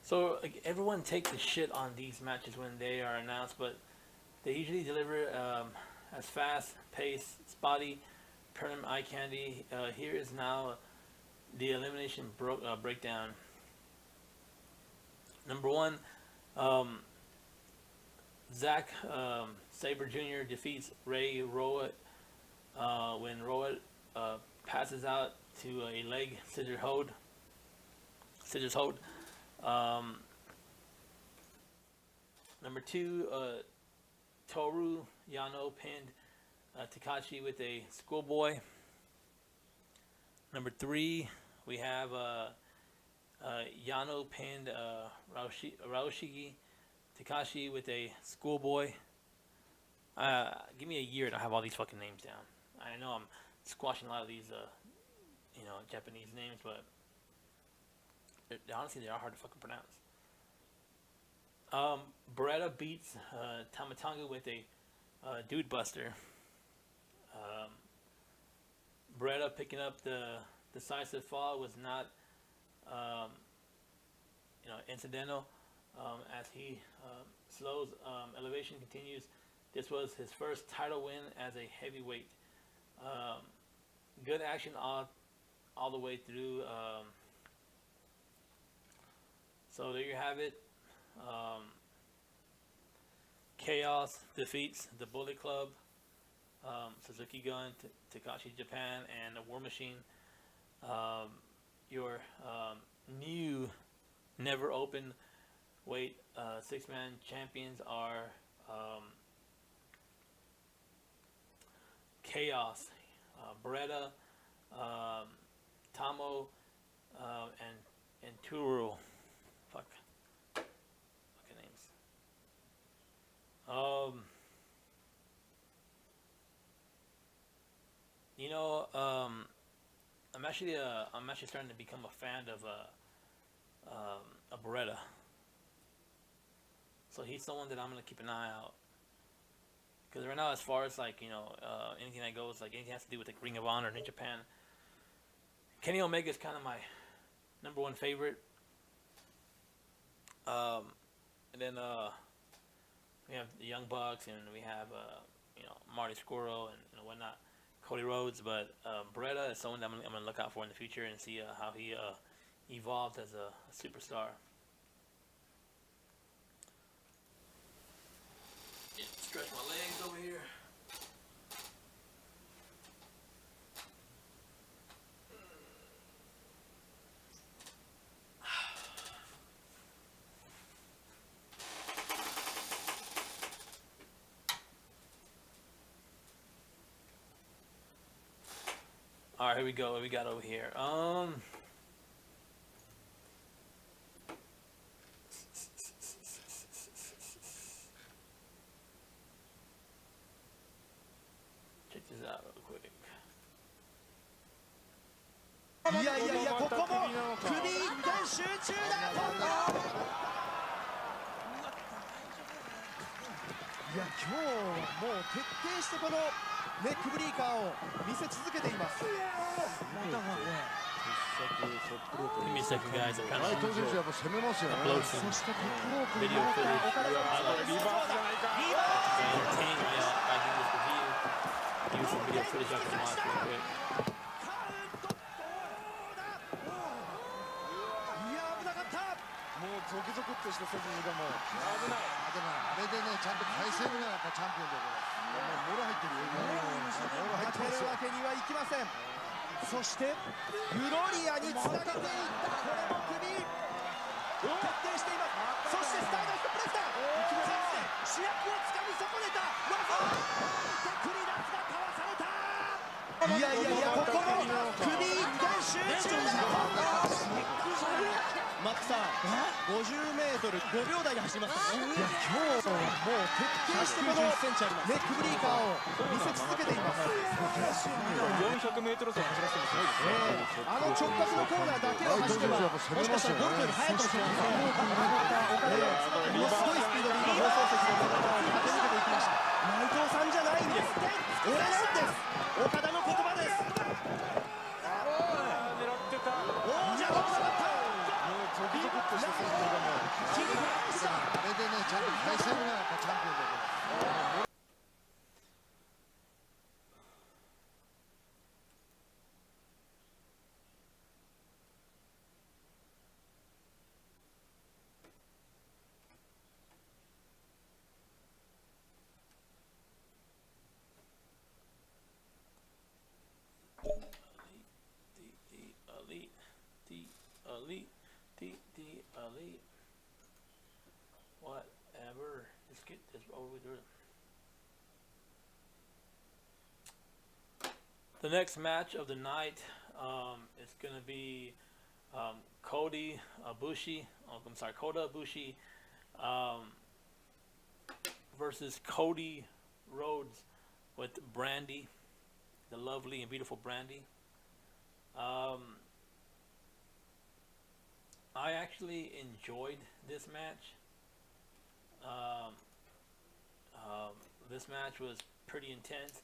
So like, everyone takes the shit on these matches when they are announced, but they usually deliver as fast, paced, spotty, tournament eye candy. Here is now the elimination breakdown. Number one, Zack Sabre Jr. defeats Ray Rowett when Rowett passes out to a leg scissors hold. Number two, Toru Yano pinned Takashi with a schoolboy. Number three, we have Yano pinned Raoshiki Takashi with a schoolboy. Give me a year to have all these fucking names down. I know I'm squashing a lot of these, you know, Japanese names, but honestly, they are hard to fucking pronounce. Beretta beats Tamatanga with a dude buster. Beretta picking up the decisive fall was not, you know, incidental. As he slows, elevation continues. This was his first title win as a heavyweight. Good action all the way through. So there you have it. Chaos defeats the Bullet Club, Suzuki Gun, Takashi Japan, and the War Machine. Your new never open weight six-man champions are Chaos, Beretta, Tamo, and Turu. Fucking names. You know, I'm actually starting to become a fan of a Beretta. So he's someone that I'm gonna keep an eye out. Because right now, as far as like, you know, anything that goes, like anything has to do with like Ring of Honor, New Japan, Kenny Omega is kind of my number one favorite. And then we have the Young Bucks, and we have you know, Marty Scurll and whatnot. Cody Rhodes, but Beretta is someone that I'm gonna look out for in the future and see how he evolved as a superstar. Yeah, stretch my legs over here. All right, here we go. What we got over here? Check this out real quick. いやいやいや、ここも首一点集中だ。いや、今日はもう徹底してこのネックブリーカーを見せ続けています。Give me a second, guys. I'm kind 内 of 藤選手やっぱ攻めますよね。 upload some そしてトップロープに video 回った footage. 岡田さん。 Highlights. リバースじゃないか。リバース。 Entertain, yeah, I can just review. Give you some video footage I can watch real quick. いや、危なかった。もうゾクゾクってした選手がもう危ない。でもあれでねちゃんと返せるのがやっぱチャンピオンだから。もうモール入ってるよ。モール入って負けますよ。るわけにはいきません。そしてグロリアにつなげていった。これも首徹底しています。そしてスターダストプレスだ。かつて主役をつかみ損ねた技クリダスがかわされた。いやいやいや、ここも首一点集中だ。マックさん、50m5 秒台で走りますからね。いや、今日はもう徹底してこのネックブリーカーを見せ続けています。400m 走走らせてもすごいですね。あの直角のコーナーだけを走れば、もしかしたらゴールより速いかもしれません。岡田がものすごいスピードで今放送席の中に駆け抜けていきました。内藤さんじゃないんです。俺なんです。岡田の言葉です。王者が危なかった。ゾクゾクってした選手がもうあれでねちゃんと返せるのがやっぱチャンピオンだから。Elite. Whatever. Let's get this over with. The next match of the night is going to be Kota Ibushi versus Cody Rhodes with Brandy, the lovely and beautiful Brandy. I actually enjoyed this match. This match was pretty intense,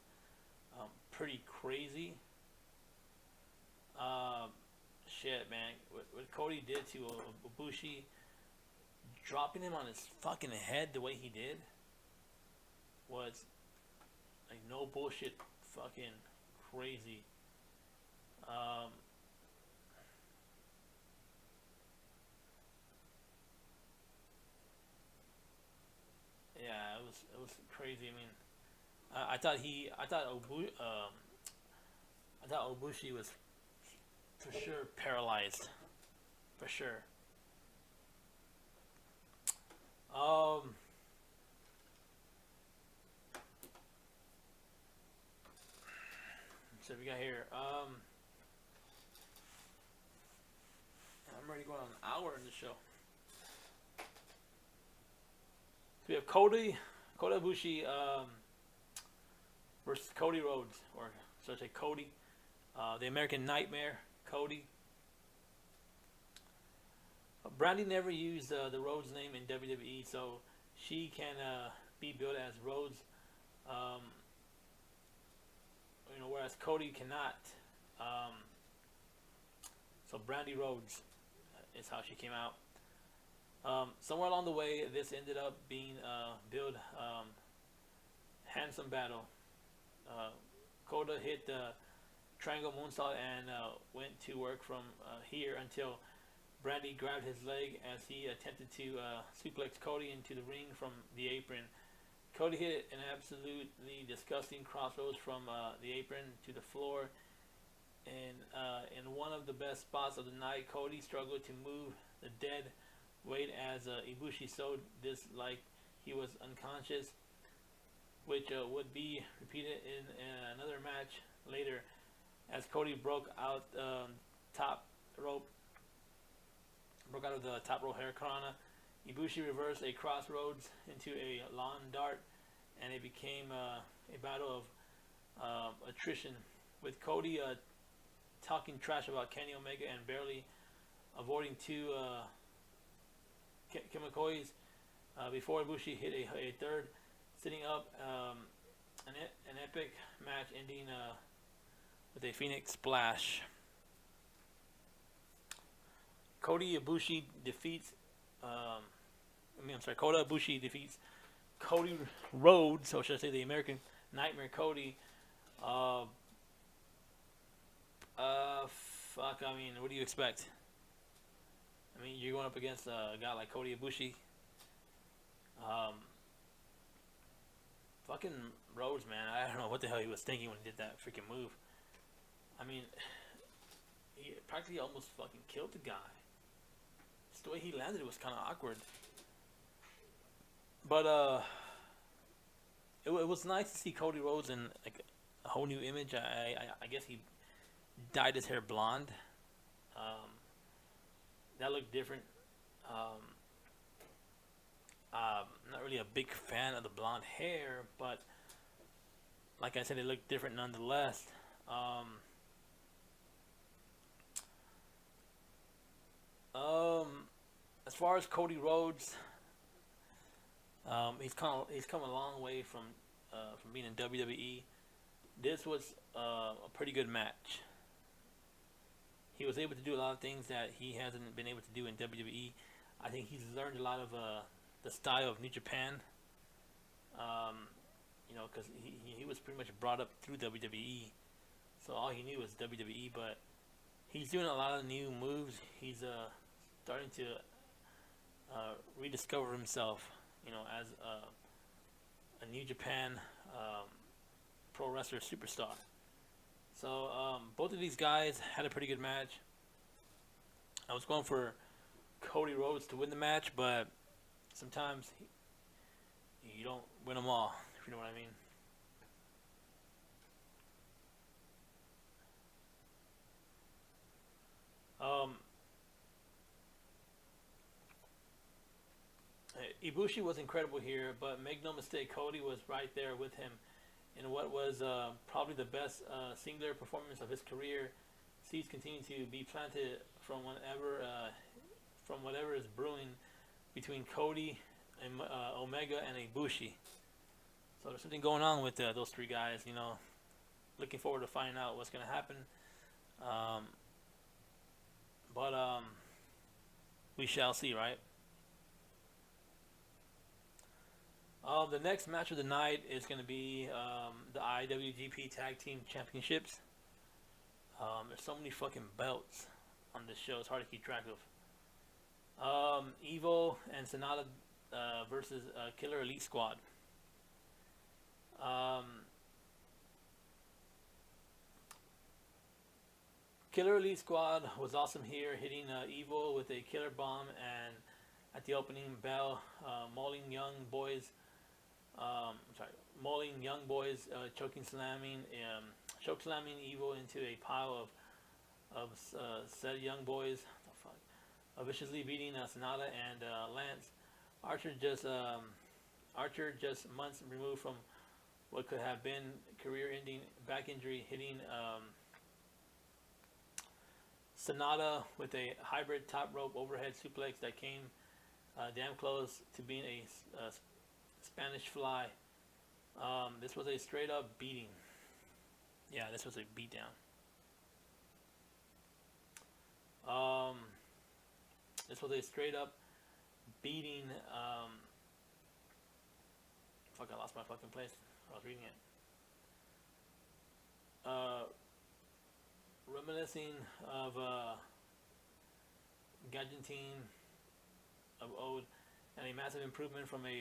pretty crazy. Shit, man, what Cody did to Ibushi, dropping him on his fucking head the way he did, was like no bullshit, fucking crazy. Yeah, it was crazy. I mean, I thought Ibushi was for sure paralyzed, for sure. So we got here. I'm ready to go on an hour in the show. So we have Kota Ibushi versus Cody Rhodes, or should I say Cody, the American Nightmare, Cody. Brandy never used the Rhodes name in WWE, so she can be billed as Rhodes. Whereas Cody cannot. So Brandy Rhodes is how she came out. Somewhere along the way, this ended up being billed Handsome Battle. Kota hit the triangle moonsault and went to work from here until Brandy grabbed his leg as he attempted to suplex Cody into the ring from the apron. Cody hit an absolutely disgusting crossroads from the apron to the floor. And in one of the best spots of the night, Cody struggled to move the dead weight as Ibushi showed this like he was unconscious, which would be repeated in another match later as Cody broke out of the top rope Hurricanrana. Ibushi reversed a crossroads into a lawn dart, and it became a battle of attrition, with Cody talking trash about Kenny Omega and barely avoiding two Kimikois before Ibushi hit a third, setting up an epic match ending with a Phoenix Splash. Kota Ibushi defeats Cody Rhodes, or should I say the American Nightmare Cody. I mean, what do you expect? I mean, you're going up against a guy like Kota Ibushi. Fucking Rhodes, man. I don't know what the hell he was thinking when he did that freaking move. I mean, he practically almost fucking killed the guy. Just the way he landed, it was kind of awkward. But it was nice to see Cody Rhodes in like a whole new image. I guess he dyed his hair blonde. That looked different. Not really a big fan of the blonde hair, but like I said, it looked different nonetheless. As far as Cody Rhodes, he's come a long way from being in WWE. This was a pretty good match. He was able to do a lot of things that he hasn't been able to do in WWE. I think he's learned a lot of the style of New Japan. You know, because he was pretty much brought up through WWE, so all he knew was WWE. But he's doing a lot of new moves. He's starting to rediscover himself, you know, as a New Japan pro wrestler superstar. So both of these guys had a pretty good match. I was going for Cody Rhodes to win the match, but sometimes you don't win them all, if you know what I mean. Ibushi was incredible here, but make no mistake, Cody was right there with him in what was probably the best singular performance of his career. Seeds continue to be planted from whatever is brewing between Cody and Omega and Ibushi. So there's something going on with those three guys. You know, looking forward to finding out what's going to happen. But we shall see, right? The next match of the night is going to be the IWGP Tag Team Championships. There's so many fucking belts on this show, it's hard to keep track of. Evo and Sonata versus Killer Elite Squad. Killer Elite Squad was awesome here, hitting Evo with a killer bomb, and at the opening bell, mauling young boys, choke slamming Evo into a pile of said young boys. Viciously beating Sonata and Lance. Archer just months removed from what could have been career-ending back injury, hitting Sonata with a hybrid top rope overhead suplex that came damn close to being a Spanish fly. This was a straight up beating. Yeah, this was a beatdown. This was a straight up beating. Fuck, I lost my fucking place. I was reading it. reminiscing of Gadgeting of old, and a massive improvement from a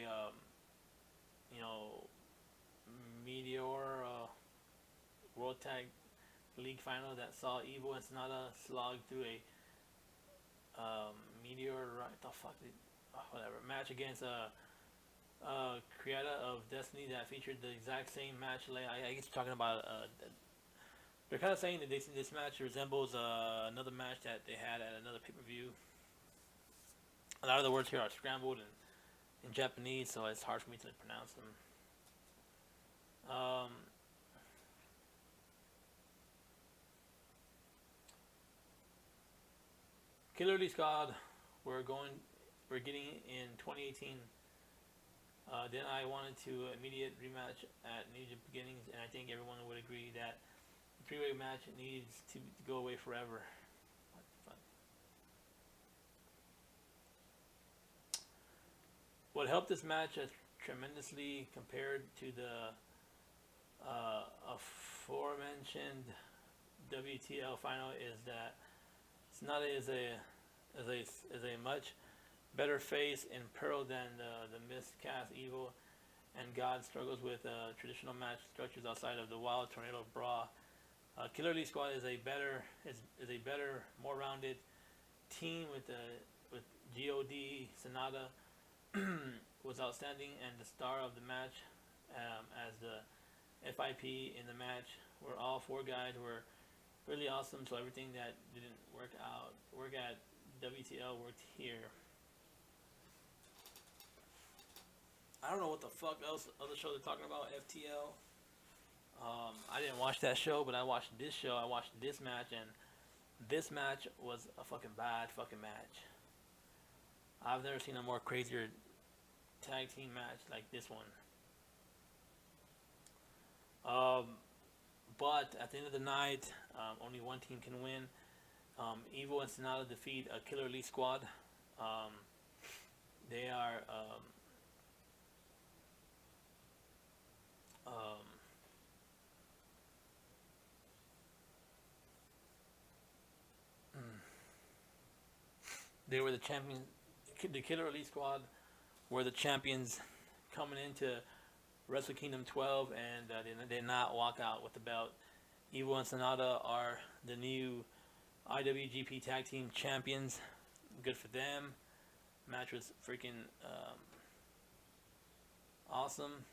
you know, Meteor World Tag League final that saw Evil and Sonata slog through a Meteor, right? The fuck, whatever match against Creata of Destiny that featured the exact same match. I guess talking about they're kind of saying that this match resembles another match that they had at another pay-per-view. A lot of the words here are scrambled in Japanese, so it's hard for me to pronounce them. Killer Elite Squad, we're getting in 2018. Then I wanted to immediate rematch at New Japan Beginnings, and I think everyone would agree that the three-way match needs to go away forever. What the fuck? What helped this match tremendously compared to the aforementioned WTL final is that Sonata is a much better face in Pearl than the miscast Evil, and God struggles with traditional match structures outside of the Wild Tornado Bra. Killer Elite Squad is a better, more rounded team with God. Sonata was outstanding and the star of the match as the FIP in the match. Where all four guys were really awesome, so everything that didn't work at WTL worked here. I don't know what the fuck else other show they're talking about. FTL. I didn't watch that show, but I watched this show. I watched this match, and this match was a fucking bad fucking match. I've never seen a more crazier tag team match like this one. But at the end of the night, only one team can win. Evil and Sonata defeat a Killer Elite Squad. They are they were the champions. The Killer Elite Squad were the champions coming into Wrestle Kingdom 12, and they did not walk out with the belt. Evil and Sonata are the new IWGP Tag Team Champions. Good for them. Match was freaking awesome.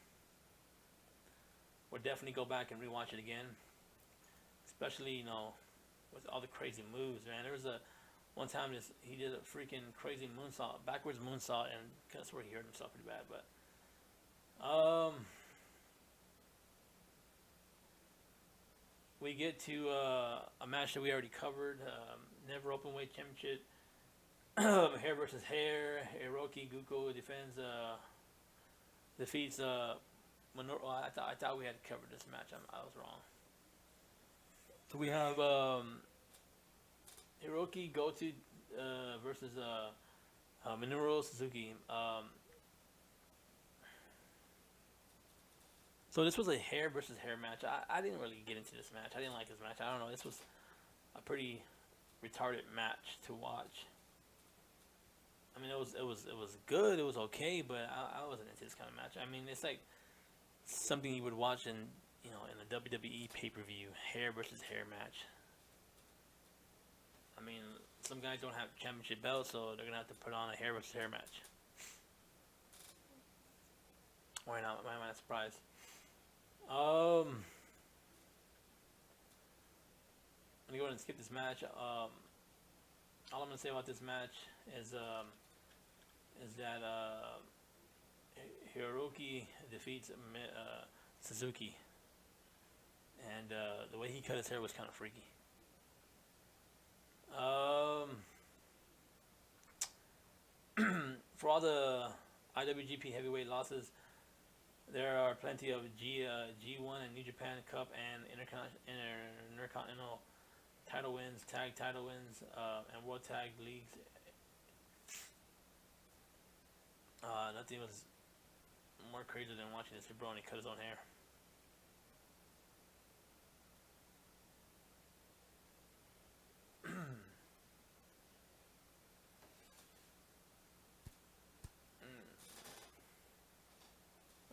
We'll definitely go back and rewatch it again. Especially, you know, with all the crazy moves, man. There was one time he did a freaking crazy moonsault, backwards moonsault, and I swear he hurt himself pretty bad. But we get to a match that we already covered. Never Openweight Championship. Hair versus hair. Hiroki Goto defeats Minoru. I thought we had covered this match. I was wrong. So we have Hiroki Goto versus Minoru Suzuki. So this was a hair versus hair match. I didn't really get into this match. I didn't like this match. I don't know. This was a pretty retarded match to watch. I mean, it was good. It was okay, but I wasn't into this kind of match. I mean, it's like something you would watch in a WWE pay-per-view, hair versus hair match. I mean, some guys don't have championship belts, so they're gonna have to put on a hair versus hair match. Why not? Why am I not surprised? Let me go ahead and skip this match. All I'm gonna say about this match is that Hiroki defeats Suzuki, and the way he cut his hair was kind of freaky. For all the IWGP heavyweight losses, there are plenty of G1 and New Japan Cup and Intercontinental title wins, tag title wins, and World Tag Leagues. Nothing was more crazy than watching this jabroni cut his own hair.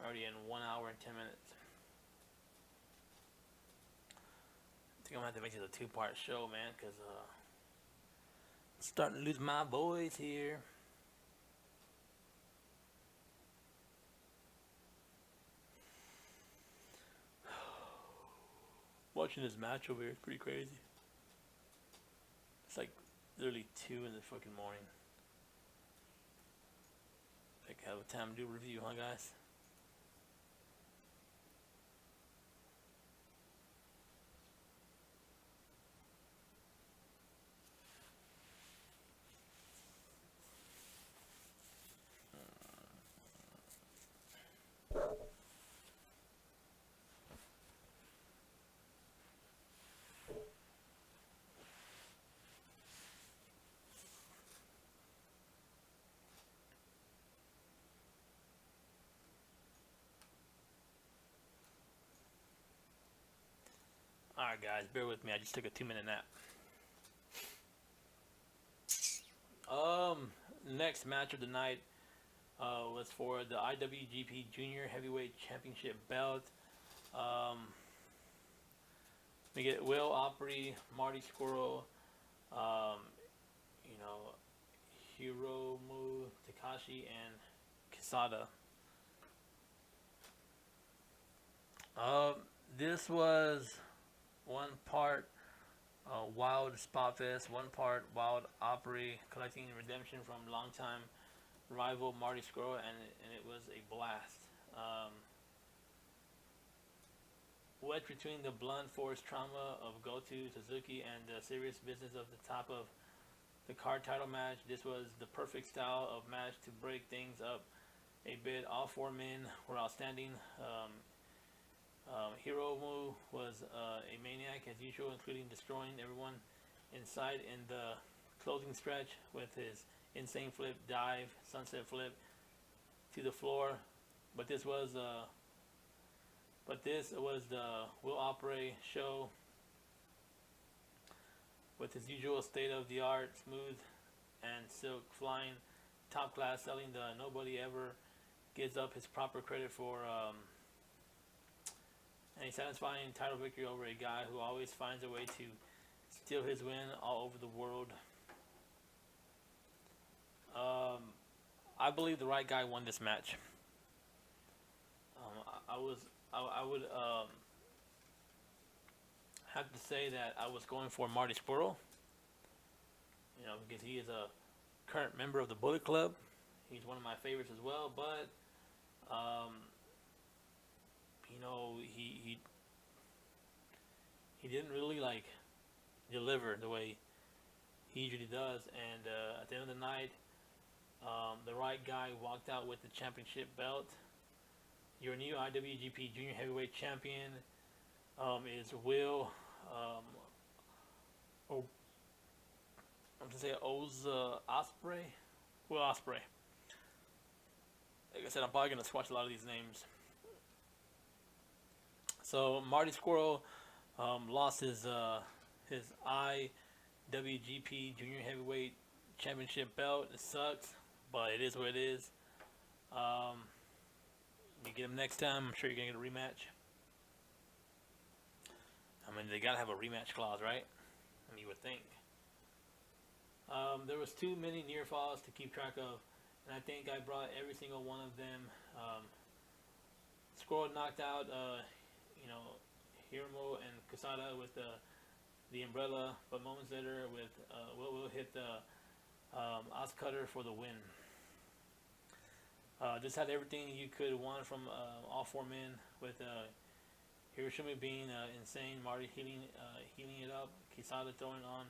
already in 1 hour and 10 minutes. I think I'm gonna have to make this a 2-part show, man, because I'm starting to lose my voice here. Watching this match over here is pretty crazy. It's like literally 2 in the fucking morning. Like, have a time to do a review, huh, guys? Alright, guys, bear with me. I just took a 2-minute nap. Next match of the night was for the IWGP Junior Heavyweight Championship belt. We get Will Ospreay, Marty Scurll, you know, Hiromu Takahashi, and Quesada. This was one part Wild Spot Fest, one part Wild Ospreay collecting redemption from longtime rival Marty Scurll, and it was a blast. Wedged between the blunt force trauma of Goto Suzuki and the serious business of the top of the card title match, this was the perfect style of match to break things up a bit. All 4 men were outstanding. Hiromu was a maniac as usual, including destroying everyone in sight in the closing stretch with his insane flip, dive, sunset flip to the floor. But this was the Will Ospreay show with his usual state-of-the-art, smooth and silk flying, top class selling. The nobody ever gives up his proper credit for a satisfying title victory over a guy who always finds a way to steal his win all over the world. I believe the right guy won this match. I would have to say that I was going for Marty Scurll, you know, because he is a current member of the Bullet Club. He's one of my favorites as well, but you know, he didn't really like deliver the way he usually does, and at the end of the night, the right guy walked out with the championship belt. Your new IWGP Junior Heavyweight Champion is Will I'm gonna say Ospreay. Will Ospreay. Like I said, I'm probably gonna squash a lot of these names. So Marty Scurll lost his IWGP Junior Heavyweight Championship belt. It sucks, but it is what it is. You get him next time, I'm sure you're gonna get a rematch. I mean, they gotta have a rematch clause, right? I mean, you would think. There was too many near falls to keep track of, and I think I brought every single one of them. Scurll knocked out, you know, Hiromu and Quesada with the umbrella, but moments later, with Will hit the Os Cutter for the win. This had everything you could want from all 4 men, with Hiroshima being insane, Marty healing it up, Quesada throwing on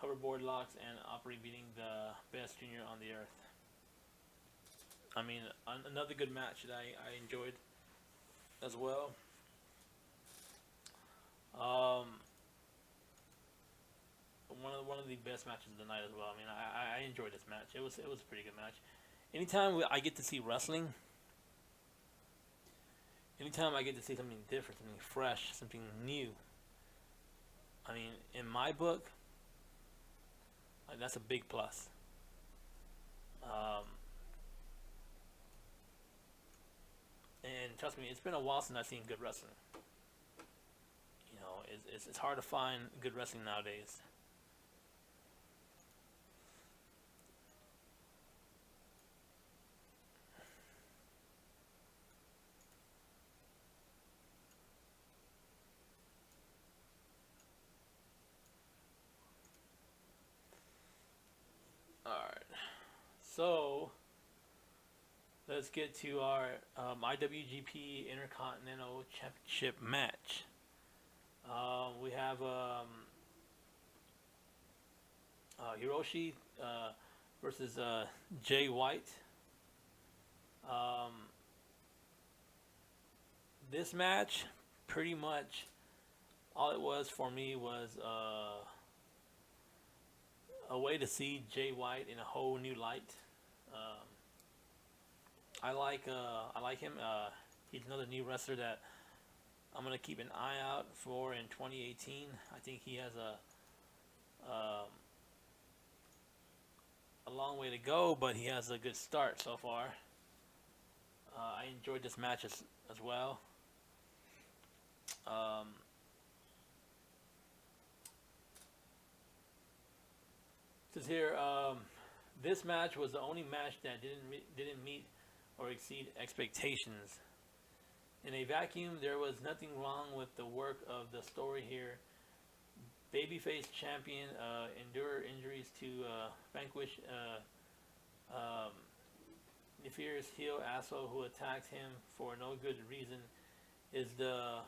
hoverboard locks, and Ospreay beating the best junior on the earth. I mean, another good match that I enjoyed as well. One of the best matches of the night as well. I mean, I enjoyed this match. It was a pretty good match. Anytime I get to see wrestling, anytime I get to see something different, something fresh, something new, I mean, in my book, like, that's a big plus. And trust me, it's been a while since I've seen good wrestling. You know, it's hard to find good wrestling nowadays. Alright, so let's get to our IWGP Intercontinental Championship match. We have Hiroshi versus Jay White. This match, pretty much, all it was for me was a way to see Jay White in a whole new light. I like him. He's another new wrestler that I'm gonna keep an eye out for in 2018. I think he has a long way to go, but he has a good start so far. I enjoyed this match as well. Says here, this match was the only match that didn't meet or exceed expectations. In a vacuum, there was nothing wrong with the work of the story here. Babyface champion endured injuries to vanquish nefarious heel asshole who attacked him for no good reason is the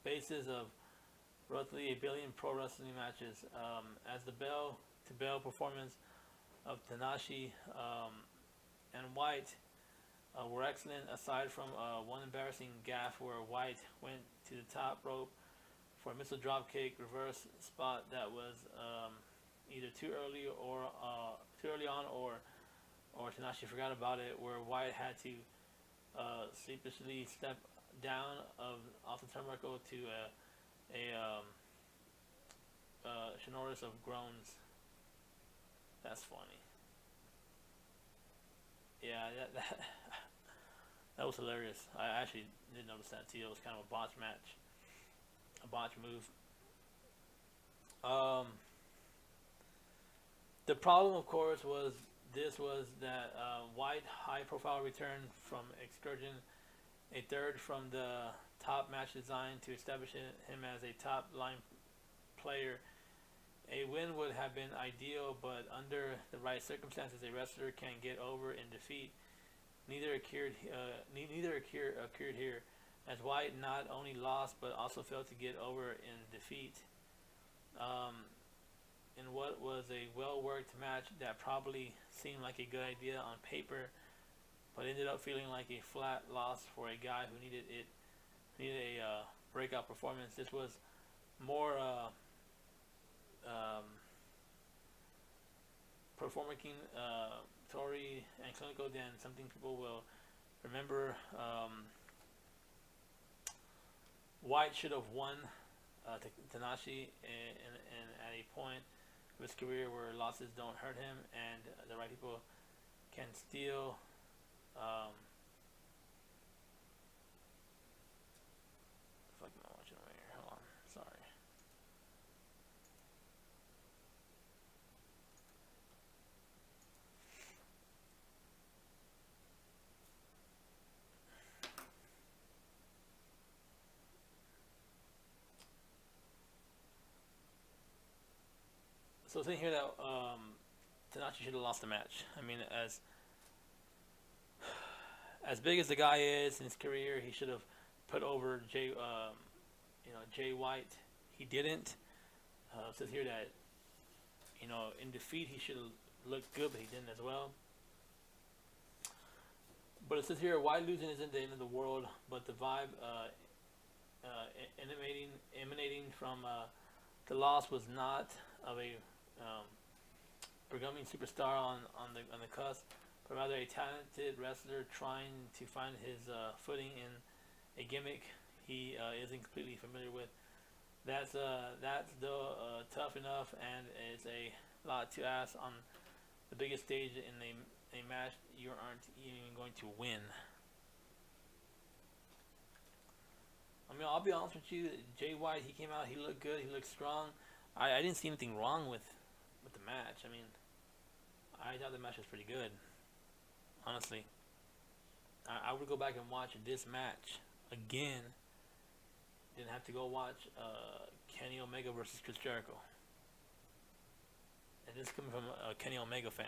basis of roughly a billion pro wrestling matches. As the bell-to-bell performance of Tanahashi and White were excellent, aside from one embarrassing gaffe where White went to the top rope for a missile dropkick reverse spot that was either too early on, or Tanahashi forgot about it, where White had to sleepishly step down off the turnbuckle to a sonorous of groans. That's funny. Yeah, that was hilarious. I actually did notice that too. It was kind of a botch match, a botch move. The problem, of course, was that White high-profile return from excursion, a third from the top match design to establish him as a top-line player. A win would have been ideal, but under the right circumstances, a wrestler can get over in defeat. Neither occurred here, as White not only lost but also failed to get over in defeat. In what was a well-worked match that probably seemed like a good idea on paper, but ended up feeling like a flat loss for a guy who needed a breakout performance. This was more performatory and clinical than something people will remember. White should have won Tanahashi and at a point of his career where losses don't hurt him and the right people can still fuck am I watching over here? Hold on, sorry. So it's in here that Tanahashi should have lost the match. I mean, as big as the guy is in his career, he should have put over Jay White. He didn't. It says here that in defeat he should have looked good, but he didn't as well. But it says here White losing isn't the end of the world, but the vibe emanating from the loss was not of a becoming superstar on the cusp, but rather a talented wrestler trying to find his footing in a gimmick he isn't completely familiar with. That's though tough enough, and it's a lot to ask on the biggest stage in a match you aren't even going to win. I mean, I'll be honest with you. Jay White, he came out. He looked good. He looked strong. I didn't see anything wrong with the match. I mean, I thought the match was pretty good. Honestly, I would go back and watch this match again. Didn't have to go watch Kenny Omega versus Chris Jericho. And this is coming from a Kenny Omega fan.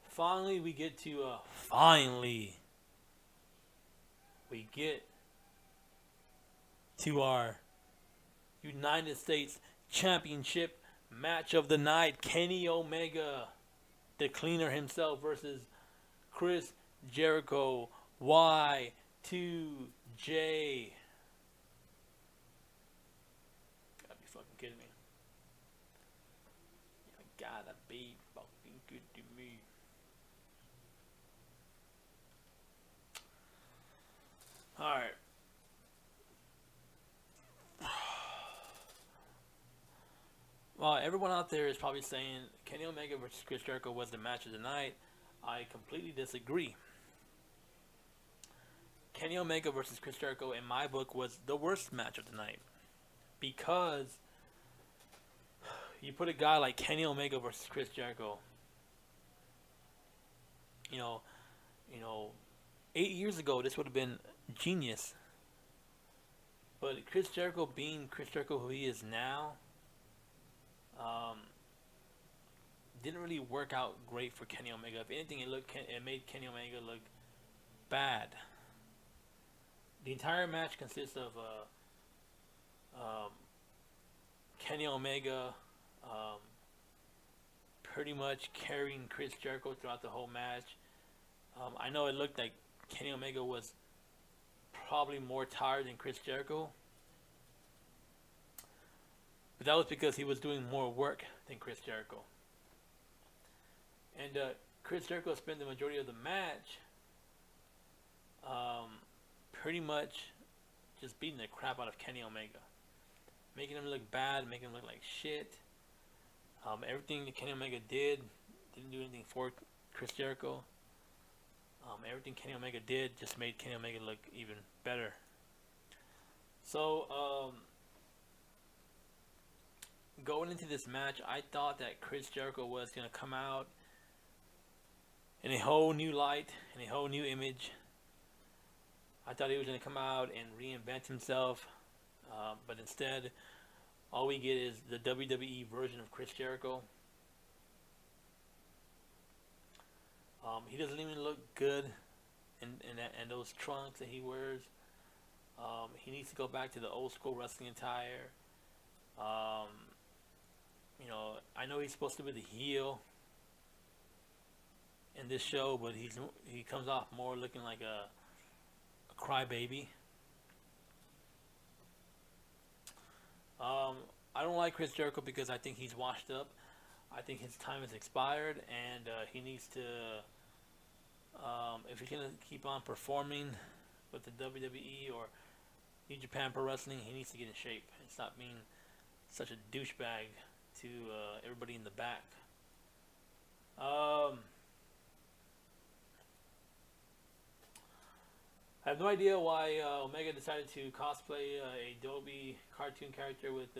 Finally, we get to our United States Championship match of the night. Kenny Omega, the cleaner himself, versus Chris Jericho, Y2J. Gotta be fucking kidding me. You gotta be fucking good to me. Alright. Well, everyone out there is probably saying Kenny Omega versus Chris Jericho was the match of the night. I completely disagree. Kenny Omega versus Chris Jericho, in my book, was the worst match of the night. Because you put a guy like Kenny Omega versus Chris Jericho, you know, 8 years ago, this would have been genius. But Chris Jericho being Chris Jericho who he is now, didn't really work out great for Kenny Omega. If anything, it made Kenny Omega look bad. The entire match consists of Kenny Omega pretty much carrying Chris Jericho throughout the whole match. I know it looked like Kenny Omega was probably more tired than Chris Jericho, but that was because he was doing more work than Chris Jericho. And Chris Jericho spent the majority of the match pretty much just beating the crap out of Kenny Omega, making him look bad, making him look like shit. Everything that Kenny Omega didn't do anything for Chris Jericho. Everything Kenny Omega did just made Kenny Omega look even better. So, going into this match, I thought that Chris Jericho was going to come out in a whole new light, in a whole new image. I thought he was going to come out and reinvent himself, but instead, all we get is the WWE version of Chris Jericho. He doesn't even look good in those trunks that he wears. He needs to go back to the old school wrestling attire. I know he's supposed to be the heel in this show, but he comes off more looking like a crybaby. I don't like Chris Jericho because I think he's washed up. I think his time has expired, and he needs to, if he's going to keep on performing with the WWE or New Japan Pro Wrestling, he needs to get in shape and stop being such a douchebag to everybody in the back. I have no idea why Omega decided to cosplay a Adobe cartoon character with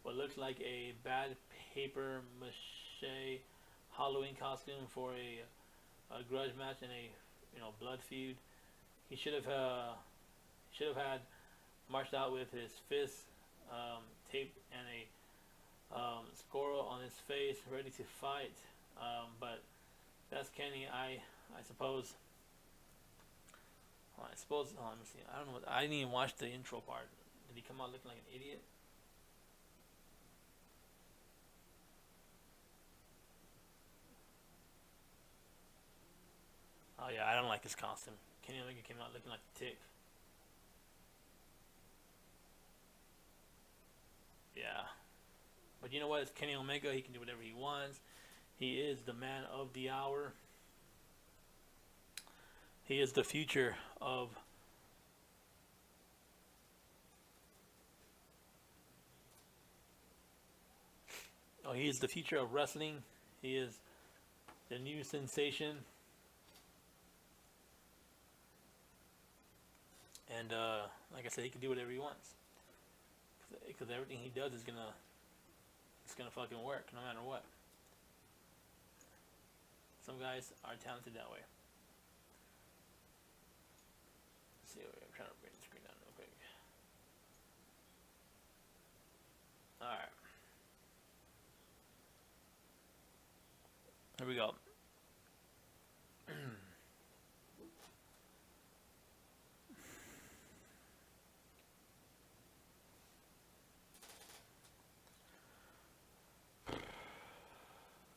what looks like a bad paper mache Halloween costume for a grudge match and a blood feud. He should have had marched out with his fist taped and a squirrel on his face, ready to fight. But that's Kenny. I suppose. Let me see. I don't know. I didn't even watch the intro part. Did he come out looking like an idiot? Oh yeah, I don't like his costume. Kenny Omega came out looking like a tick. Yeah. But you know what? It's Kenny Omega. He can do whatever he wants. He is the man of the hour. He is the future of he is the future of wrestling. He is the new sensation. And like I said, he can do whatever he wants. Because everything he does is gonna fucking work no matter what. Some guys are talented that way. Let's see, I'm trying to bring the screen down real quick. Alright. Here we go.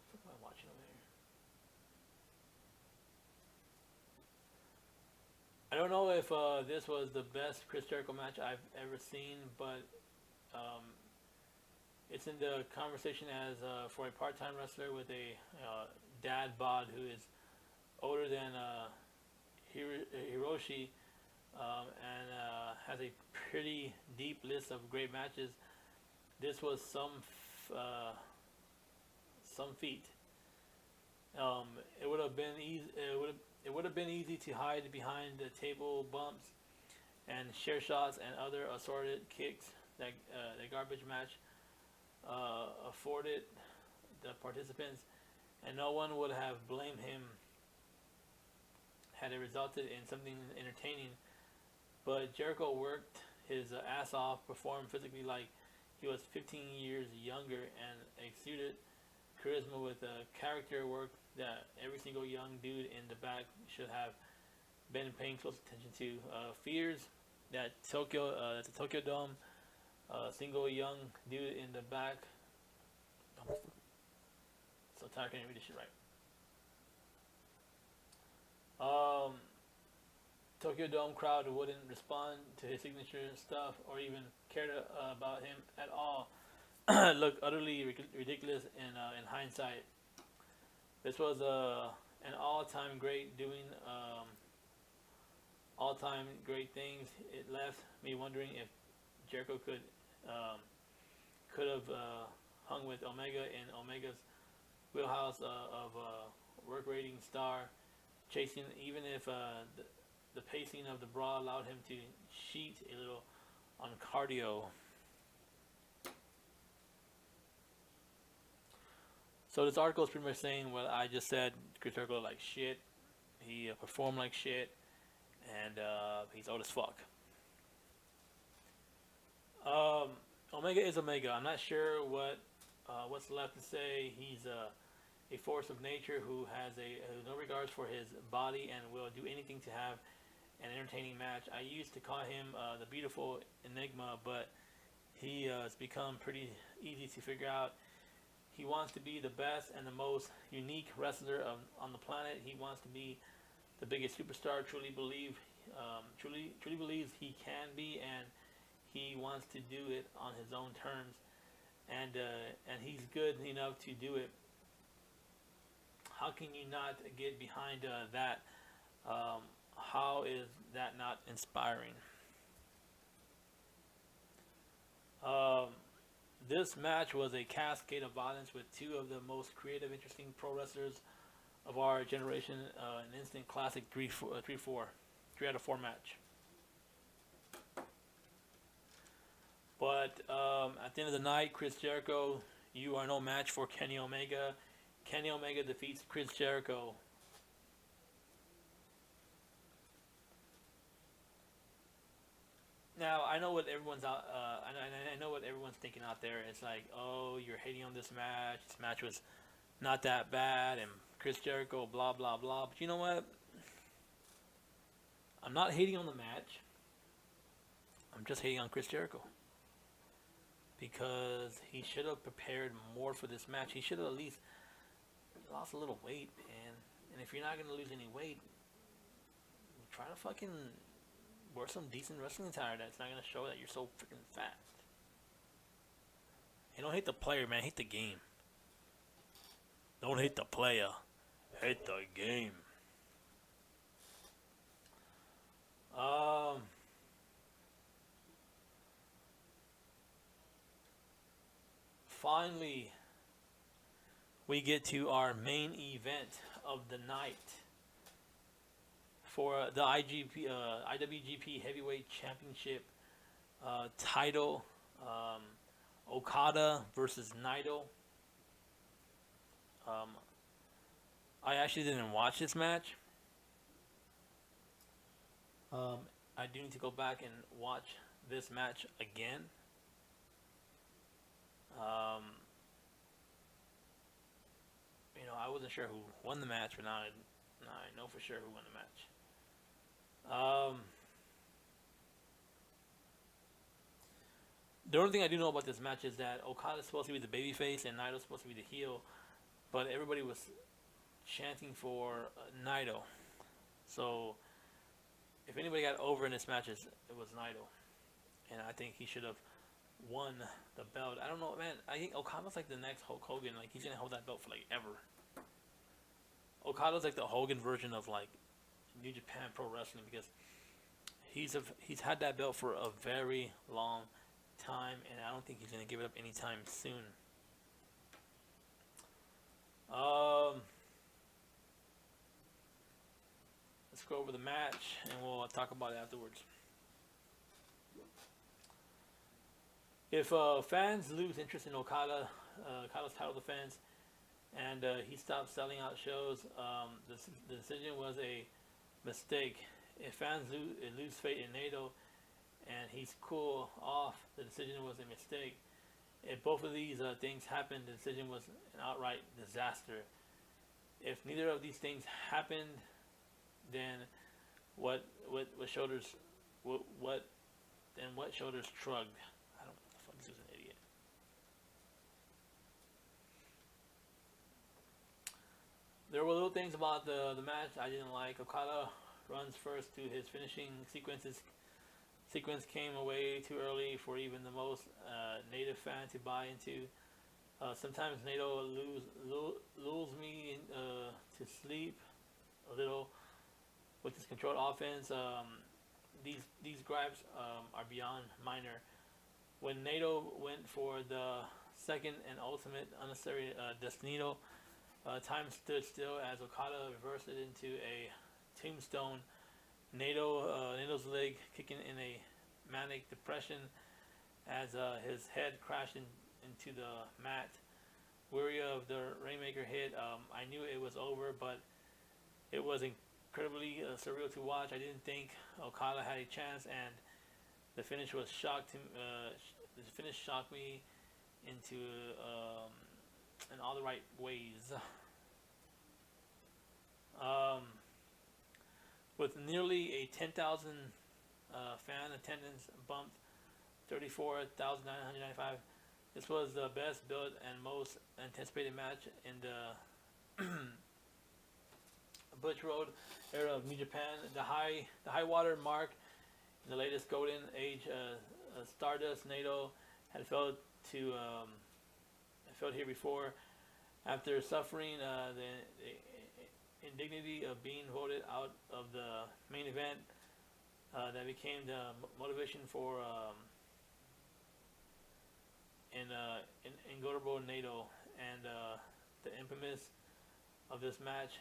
What am I watching over here? I don't know if this was the best Chris Jericho match I've ever seen, but it's in the conversation as for a part-time wrestler with a dad bod who is older than Hiroshi and has a pretty deep list of great matches. This was some feat. It would have been easy. It would have been easy to hide behind the table bumps and share shots and other assorted kicks that the garbage match afforded the participants, and no one would have blamed him had it resulted in something entertaining. But Jericho worked his ass off, performed physically like he was 15 years younger, and exuded charisma with character work that every single young dude in the back should have been paying close attention to. Fears that the Tokyo Dome, single young dude in the back. So tired, I can't read this shit right. Tokyo Dome crowd wouldn't respond to his signature stuff or even care about him at all. Looked utterly ridiculous in hindsight. This was an all-time great doing all-time great things. It left me wondering if Jericho could have hung with Omega in Omega's wheelhouse of work rating star chasing, even if the pacing of the brawl allowed him to cheat a little on cardio. So this article is pretty much saying what I just said. Chris Jericho like shit. He performed like shit, and he's old as fuck. Omega is Omega. I'm not sure what's left to say. He's a force of nature who has no regards for his body and will do anything to have an entertaining match. I used to call him the beautiful enigma, but he has become pretty easy to figure out. He wants to be the best and the most unique wrestler on the planet. He wants to be the biggest superstar. Truly believes he can be, and he wants to do it on his own terms. And he's good enough to do it. How can you not get behind that? How is that not inspiring? This match was a cascade of violence with two of the most creative, interesting pro wrestlers of our generation. An instant classic 3 out of 4 match. But at the end of the night, Chris Jericho, you are no match for Kenny Omega. Kenny Omega defeats Chris Jericho. Now I know what everyone's I know what everyone's thinking out there. It's like, oh, you're hating on this match. This match was not that bad, and Chris Jericho, blah blah blah. But you know what? I'm not hating on the match. I'm just hating on Chris Jericho because he should have prepared more for this match. He should have at least lost a little weight, man. And if you're not gonna lose any weight, try to fucking wear some decent wrestling attire that's not gonna show that you're so freaking fat. Hey, don't hate the player, man. Hate the game. Don't hate the player. Hate the game. Finally, we get to our main event of the night. for the IWGP Heavyweight Championship title. Okada versus Naito. I actually didn't watch this match. I do need to go back and watch this match again. I wasn't sure who won the match, but now I know for sure who won the match. The only thing I do know about this match is that Okada's supposed to be the babyface and Naito's supposed to be the heel, but everybody was chanting for Naito. So if anybody got over in this match, it was Naito, and I think he should have won the belt. I don't know, man. I think Okada's like the next Hulk Hogan. Like, he's gonna hold that belt for like ever. Okada's like the Hogan version of like New Japan Pro Wrestling, because he's had that belt for a very long time, and I don't think he's gonna give it up anytime soon. Let's go over the match and we'll talk about it afterwards. If fans lose interest in Okada's title defense, and he stopped selling out shows, the decision was a mistake. If fans lose faith in Naito and he's cool off, the decision was a mistake. If both of these things happened, the decision was an outright disaster. If neither of these things happened, then what shoulders shrugged. I don't know what the fuck, this is an idiot. There were little things about the match I didn't like. Okada runs first to his finishing sequence came away too early for even the most native fan to buy into. Sometimes Naito lulls me to sleep a little with his controlled offense. These gripes are beyond minor. When Naito went for the second and ultimate unnecessary Destino, time stood still as Okada reversed it into a tombstone. Nato's leg kicking in a manic depression as his head crashed into the mat. Weary of the Rainmaker hit, I knew it was over, but it was incredibly surreal to watch. I didn't think Okada had a chance, and the finish was shocked. The finish shocked me into in all the right ways. With nearly a 10,000 fan attendance bumped 34,995. This was the best built and most anticipated match in the Butch Road era of New Japan. The high water mark in the latest golden age Stardust. Naito had failed here before. After suffering the indignity of being voted out of the main event, that became the motivation for Ingotable Naito, and the infamous of this match.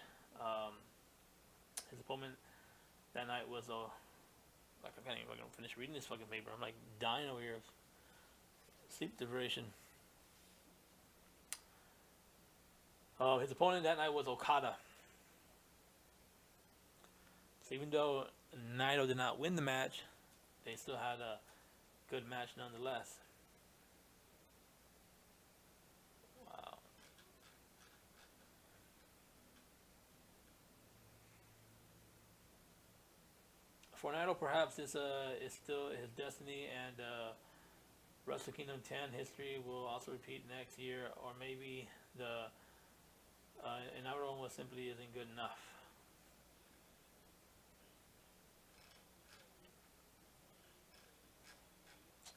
His opponent that night was like, I can't even finish reading this fucking paper. I'm like dying over here of sleep deprivation. His opponent that night was Okada. So even though Naito did not win the match, they still had a good match nonetheless. Wow. For Naito, perhaps this is still his destiny, and Wrestle Kingdom 10 history will also repeat next year, or maybe the inaugural one simply isn't good enough.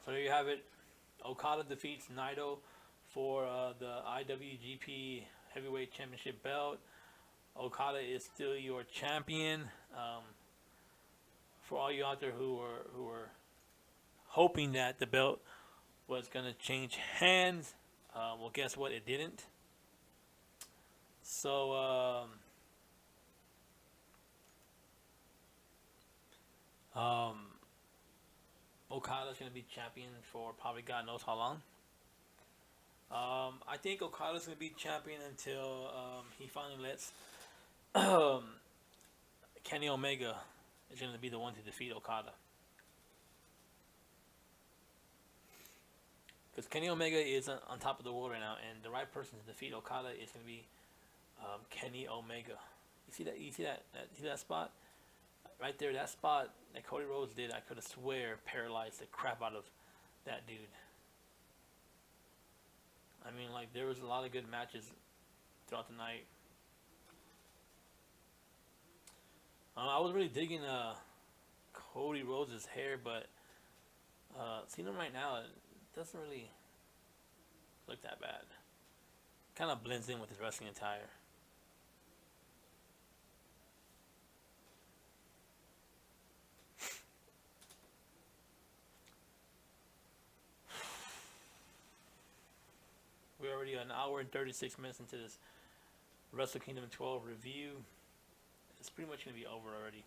So there you have it. Okada defeats Naito for the IWGP Heavyweight Championship belt. Okada is still your champion. For all you out there who were hoping that the belt was going to change hands, well, guess what? It didn't. So Okada's going to be champion for probably God knows how long. I think Okada's going to be champion until he finally lets Kenny Omega is going to be the one to defeat Okada. Because Kenny Omega is on top of the world right now, and the right person to defeat Okada is going to be Kenny Omega. You see that? You see that spot? Right there, that spot that Cody Rhodes did, I could have swear paralyzed the crap out of that dude. I mean, like, there was a lot of good matches throughout the night. I was really digging Cody Rhodes' hair, but seeing him right now, it doesn't really look that bad. Kind of blends in with his wrestling attire. We're already an hour and 36 minutes into this Wrestle Kingdom 12 review. It's pretty much going to be over already.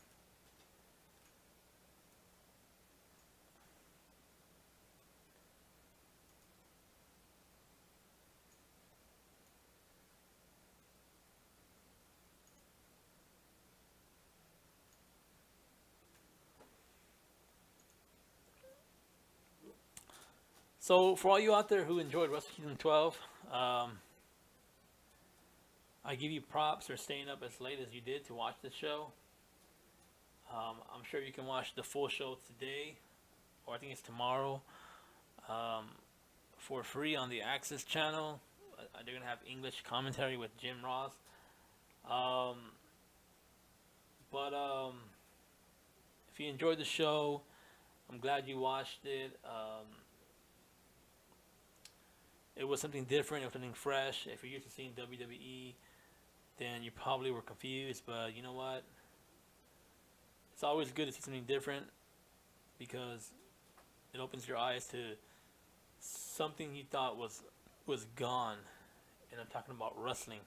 So, for all you out there who enjoyed Wrestle Kingdom 12, I give you props for staying up as late as you did to watch the show. I'm sure you can watch the full show today, or I think it's tomorrow, for free on the Access channel. They're going to have English commentary with Jim Ross. If you enjoyed the show, I'm glad you watched it. It was something different, it was something fresh. If you're used to seeing WWE, then you probably were confused, but you know what? It's always good to see something different because it opens your eyes to something you thought was gone. And I'm talking about wrestling.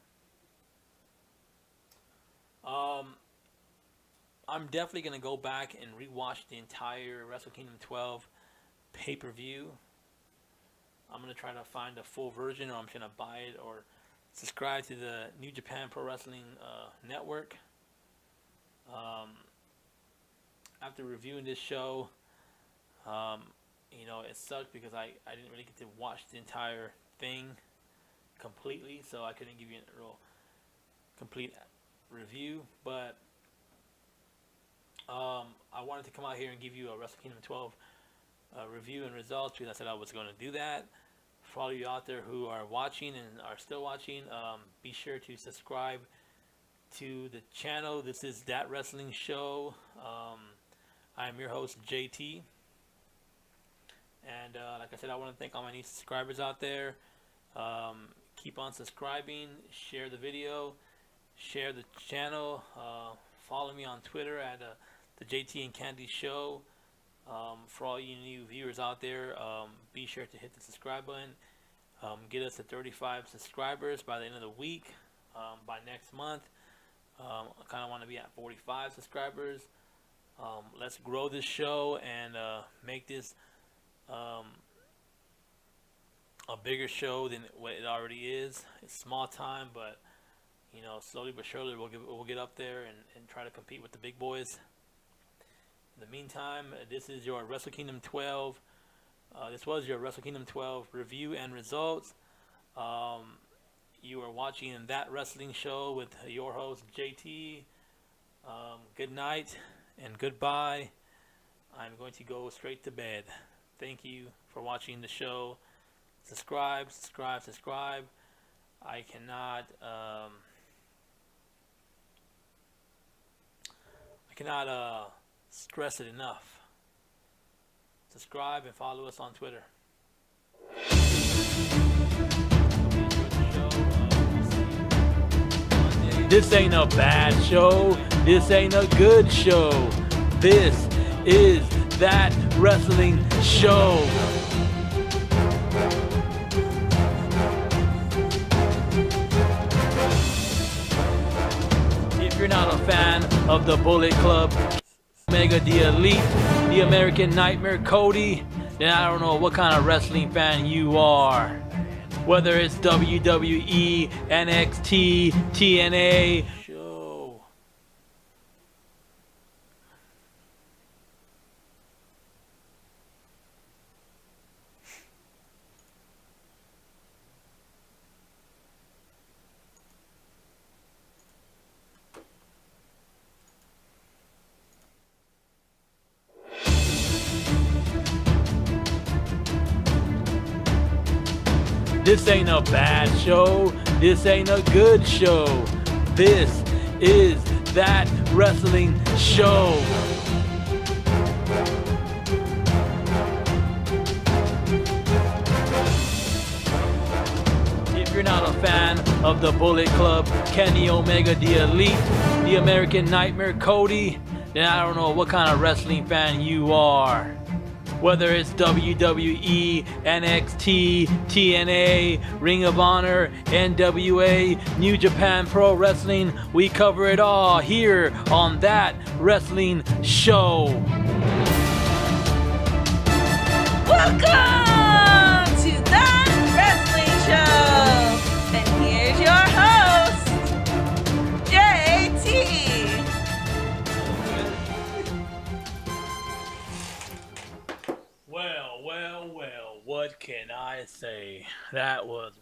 I'm definitely going to go back and rewatch the entire Wrestle Kingdom 12 pay-per-view. I'm going to try to find a full version, or I'm going to buy it or subscribe to the New Japan Pro Wrestling Network. After reviewing this show, you know, it sucked because I didn't really get to watch the entire thing completely, so I couldn't give you a real complete review, but I wanted to come out here and give you a Wrestle Kingdom 12 review and results because I said I was going to do that. For all of you out there who are watching and are still watching, be sure to subscribe to the channel. This is That Wrestling Show. I am your host, JT. And like I said, I want to thank all my new subscribers out there. Keep on subscribing, share the video, share the channel, follow me on Twitter at the JT and Candy Show. For all you new viewers out there, be sure to hit the subscribe button. Get us to 35 subscribers by the end of the week. By next month, I kind of want to be at 45 subscribers. Let's grow this show and make this a bigger show than what it already is. It's small time, but you know, slowly but surely we'll get up there and try to compete with the big boys. In the meantime, this is your Wrestle Kingdom 12. This was your Wrestle Kingdom 12 review and results. You are watching That Wrestling Show with your host, JT. Good night and goodbye. I'm going to go straight to bed. Thank you for watching the show. Subscribe, subscribe, subscribe. I cannot stress it enough. Subscribe and follow us on Twitter. This ain't a bad show. This ain't a good show. This is That Wrestling Show. If you're not a fan of the Bullet Club, Omega, the Elite, the American Nightmare, Cody, then I don't know what kind of wrestling fan you are. Whether it's WWE, NXT, TNA, show. This ain't a bad show. This ain't a good show. This is that wrestling show. If you're not a fan of the Bullet Club, Kenny Omega, the Elite, the American Nightmare, Cody, then I don't know what kind of wrestling fan you are. Whether it's WWE, NXT, TNA, Ring of Honor, NWA, New Japan Pro Wrestling, we cover it all here on That Wrestling Show. Welcome to That Wrestling Show. And here's your host, JT. Well, what can I say? That was